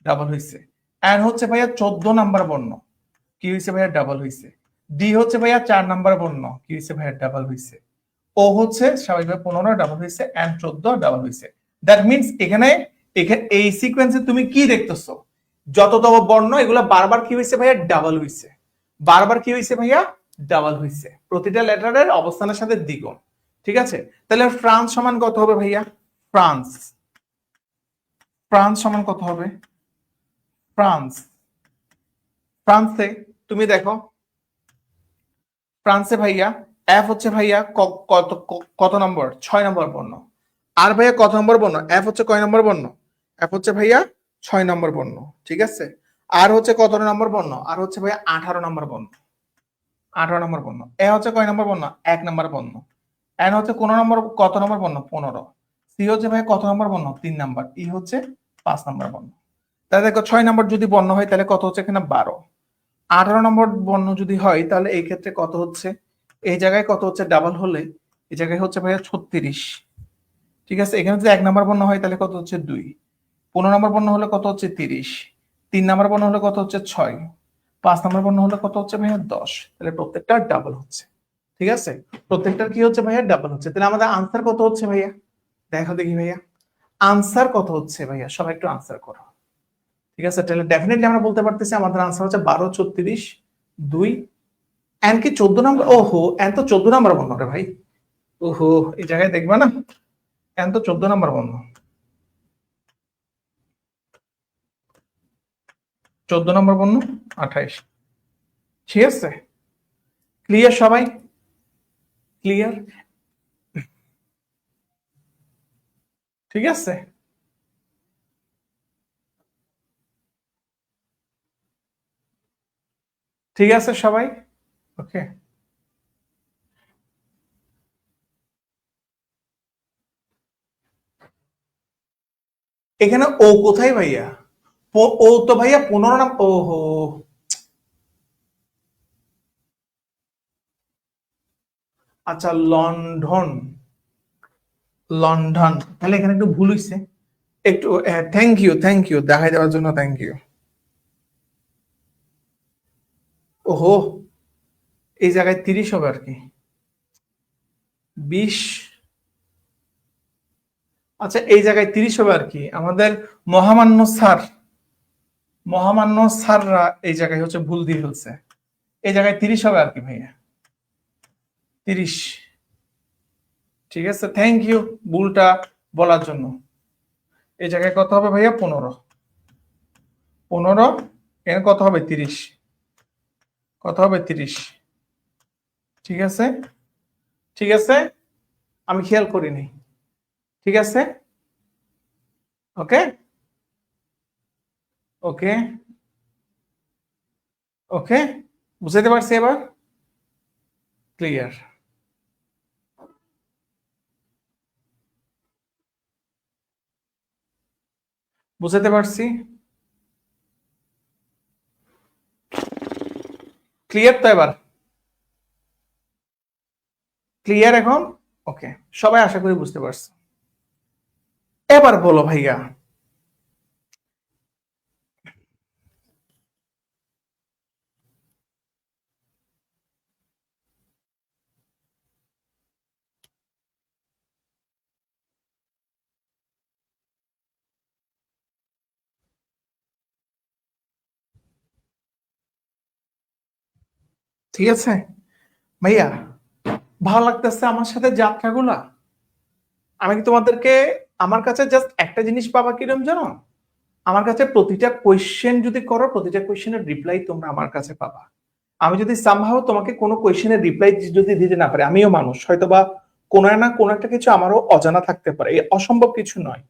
ডাবল হয়েছে। এন হচ্ছে ভাইয়া 14 নম্বর বর্ণ, কি হয়েছে ভাইয়া? ডাবল হয়েছে। ডি হচ্ছে ভাইয়া 4 নম্বর বর্ণ, কি হয়েছে ভাইয়া? ডাবল হয়েছে। ও হচ্ছে স্বাভাবিকভাবে 15, ডাবল হয়েছে। এন 14, ডাবল হয়েছে। দ্যাট মিনস এখানে এখানে এই সিকোয়েন্সে তুমি কি দেখতেছো? যততম বর্ণ এগুলো বারবার কি হয়েছে ভাইয়া? ডাবল হয়েছে। বারবার কি হয়েছে ভাইয়া? ডাবল হয়েছে। প্রতিটা লেটারের অবস্থানের সাথে দ্বিগুণ, ঠিক আছে। তাহলে ফ্রান্স সমান কত হবে ভাইয়া? ফ্রান্স, ফ্রান্স সমান কত হবে? ফ্রান্স, ফ্রান্সে তুমি দেখো, ফ্রান্সে ভাইয়া এফ হচ্ছে ভাইয়া কত কত নম্বর? 6 নম্বর বর্ণ। আর ভাইয়া কত নম্বর বর্ণ? এফ হচ্ছে কয় নম্বর বর্ণ? এফ হচ্ছে ভাইয়া 6 নম্বর বর্ণ, ঠিক আছে। আর হচ্ছে কত নম্বর বর্ণ? আর হচ্ছে ভাইয়া 18 নম্বর বর্ণ, 18 নম্বর বর্ণ। এ হচ্ছে কয় নম্বর বর্ণ? 1 নম্বর বর্ণ। এন হচ্ছে কোন নম্বর, কত নম্বর বর্ণ? 15। সি হচ্ছে ভাইয়া কত নম্বর বর্ণ? 3 নম্বর। ই হচ্ছে 5 নম্বর বর্ণ। তাহলে দেখো 6 নম্বর যদি বর্ণ হয় তাহলে কত হচ্ছে এখানে? 12। 18 নম্বর বর্ণ যদি হয় তাহলে এই ক্ষেত্রে কত হচ্ছে? এই জায়গায় কত হচ্ছে? ডাবল হলে এই জায়গায় হচ্ছে ভাইয়া 36, ঠিক আছে। এখানে যদি 1 নম্বর বর্ণ হয় তাহলে কত হচ্ছে? 2। 15 নম্বর বর্ণ হলে কত হচ্ছে? 30। 3 নম্বর বর্ণ হলে কত হচ্ছে? 6। 5 নম্বর বর্ণ হলে কত হচ্ছে ভাইয়া? 10। তাহলে প্রত্যেকটা ডাবল হচ্ছে, ঠিক আছে। প্রত্যেকটার কি হচ্ছে ভাইয়া? ডাবল হচ্ছে। তাহলে আমাদের আনসার কত হচ্ছে ভাইয়া? দেখো দেখি ভাইয়া, আনসার কত হচ্ছে ভাইয়া? সবাই একটু আনসার করো, ঠিক আছে। তাহলে ডেফিনেটলি আমরা বলতে পারতেছি আমাদের আনসার হচ্ছে 12, 36, 2। এন কি 14 নম্বর? ওহো, এন তো 14 নম্বর বর্ণ রে ভাই। ওহো, এই জায়গায় দেখবা না, এন তো 14 নম্বর বর্ণ, 14 নম্বর বর্ণ 28, ঠিক আছে। ক্লিয়ার সবাই? ক্লিয়ার, ঠিক আছে। ঠিক আছে সবাই, ওকে। এখানে ও কোথায় ভাইয়া? ও তো ভাইয়া 15 নাম। ওহো, আচ্ছা লন্ডন, লন্ডন, তাহলে এখানে একটু ভুল হয়েছে। একটু থ্যাংক ইউ, থ্যাংক ইউ দেখাই দেওয়ার জন্য, থ্যাংক ইউ। ওহো, এই জায়গায় 30 হবে আর কি, 20। আচ্ছা এই জায়গায় 30 হবে আর কি। আমাদের মহামান্য স্যার, মহামান্য স্যাররা এই জায়গায় হচ্ছে ভুল দিয়ে ফেলছে, এই জায়গায় 30 হবে আর কি ভাইয়া, 30। ঠিক আছে, থ্যাংক ইউ ভুলটা বলার জন্য। এই জায়গায় কত হবে ভাইয়া? 15। 15 এখানে কত হবে? 30। কত হবে? 30। ঠিক আছে, ঠিক আছে, আমি খেয়াল করিনি। ঠিক আছে, ওকে ওকে ওকে, বুঝতে পারছি এবার? ক্লিয়ার? বুঝতে পারছি? ক্লিয়ার তো এবার? ক্লিয়ার এখন? ওকে, সবাই আশা করি বুঝতে পারছো। এবার বলো ভাইয়া, ঠিক আছে ভাইয়া, ভালো লাগতেছে আমার সাথে যাত্রাগুলা? আমি কি তোমাদেরকে, আমার কাছে জাস্ট একটা জিনিস পাবা কিরম জানো? আমার কাছে প্রতিটা কোয়েশ্চেন যদি করো, প্রতিটা কোয়েশ্চেনের রিপ্লাই তোমরা আমার কাছে পাবা। আমি যদি সামহাও তোমাকে কোনো কোয়েশ্চেনের রিপ্লাই যদি দিতে না পারি, আমিও মানুষ, হয়তোবা কোনো না কোনো একটা কিছু আমারও অজানা থাকতে পারে, এই অসম্ভব কিছু নয়।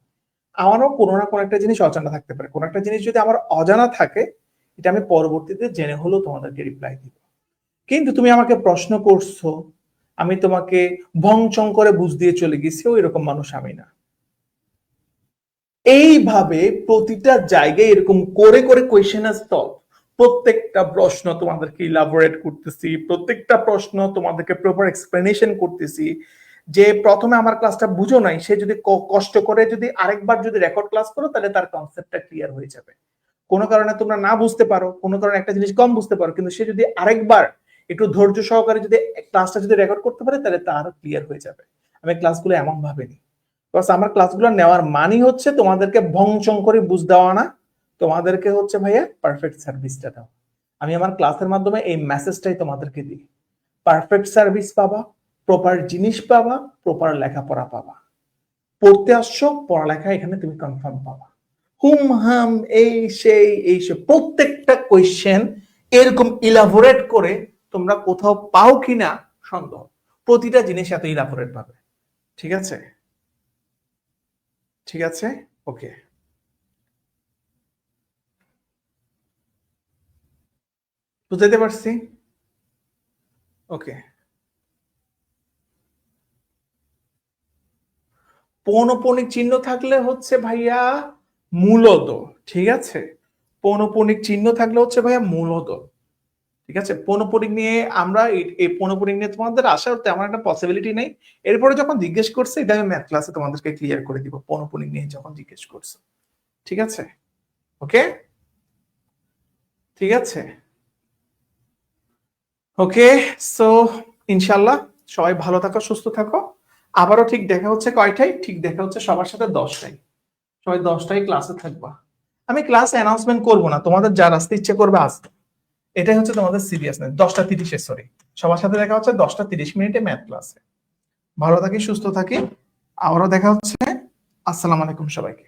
আমারও কোনো না কোনো একটা জিনিস অজানা থাকতে পারে, কোনো একটা জিনিস যদি আমার অজানা থাকে, এটা আমি পরবর্তীতে জেনে হলেও তোমাদেরকে রিপ্লাই দিব। কিন্তু তুমি আমাকে প্রশ্ন করছো, আমি তোমাকে ভংচং করে বুঝ দিয়ে চলে গেছি, ওই রকম মানুষ আমি না। এইভাবে প্রতিটা জায়গায় এরকম করে করে কোয়েশ্চেন সলভ, প্রত্যেকটা প্রশ্ন তোমাদেরকে ইলাবোরেট করতেছি, প্রত্যেকটা প্রশ্ন তোমাদেরকে প্রপার এক্সপ্লেনেশন করতেছি। যে প্রথমে আমার ক্লাসটা বুঝো নাই, সে যদি কষ্ট করে যদি আরেকবার যদি রেকর্ড ক্লাস করো, তাহলে তার কনসেপ্টটা ক্লিয়ার হয়ে যাবে। কোনো কারণে তোমরা না বুঝতে পারো, কোনো কারণে একটা জিনিস কম বুঝতে পারো, কিন্তু সে যদি আরেকবার একটু ধৈর্য সহকারে যদি ক্লাসটা যদি রেকর্ড করতে পারে, তাহলে তার ক্লিয়ার হয়ে যাবে। আমি ক্লাসগুলো এমন ভাবে নিই, আমার ক্লাসগুলো নেওয়ার মানি হচ্ছে তোমাদেরকে ভংচং করে বুঝ দেওয়া না, তোমাদেরকে হচ্ছে ভাইয়া পারফেক্ট সার্ভিসটা দাও। আমি আমার ক্লাসের মাধ্যমে এই মেসেজটাই তোমাদেরকে দিই, পারফেক্ট সার্ভিস পাবা, প্রপার জিনিস পাবা, প্রপার লেখাপড়া পাবা। পড়তে আসছো, পড়ালেখা এখানে তুমি কনফার্ম পাবা। হুম হাম এই সে প্রত্যেকটা কোয়েশ্চেন এরকম ইলাবোরেট করে তোমরা কোথাও পাও কিনা সন্দেহ, প্রতিটা জিনিস এত ইলাবোরেট পাবে। ঠিক আছে, ঠিক আছে, ওকে। বুঝতে পারছি? ওকে। পৌনঃপুনিক চিহ্ন থাকলে হচ্ছে ভাইয়া মূলত, ঠিক আছে, পৌনঃপুনিক চিহ্ন থাকলে হচ্ছে ভাইয়া মূলত, ঠিক আছে। পৌনঃপুনিক নিয়ে আমরা এই পৌনঃপুনিক নিয়ে তোমাদের আসার তেমন একটা পসিবিলিটি নেই। এরপরে যখন জিজ্ঞেস করছে, এটা আমি ম্যাথ ক্লাসে তোমাদেরকে ক্লিয়ার করে দিব, পৌনঃপুনিক নিয়ে যখন জিজ্ঞেস করছে। ঠিক আছে, ওকে, ঠিক আছে, ওকে। সো ইনশাল্লাহ সবাই ভালো থাকো, সুস্থ থাকো। আবারও ঠিক দেখা হচ্ছে কয়টায়? ঠিক দেখা হচ্ছে সবার সাথে 10টায়। সবাই 10টায় ক্লাসে থাকবা। আমি ক্লাস অ্যানাউন্সমেন্ট করবো না, তোমাদের যার আসতে ইচ্ছে করবে আসতে, এটাই হচ্ছে তোমাদের সিরিয়াসনেস। 10টা 30-এ, সরি, সবার সাথে দেখা হচ্ছে 10টা 30 ম্যাথ ক্লাসে। ভালো থাকি, সুস্থ থাকি, আবারও দেখা হচ্ছে। আসসালামু আলাইকুম সবাইকে।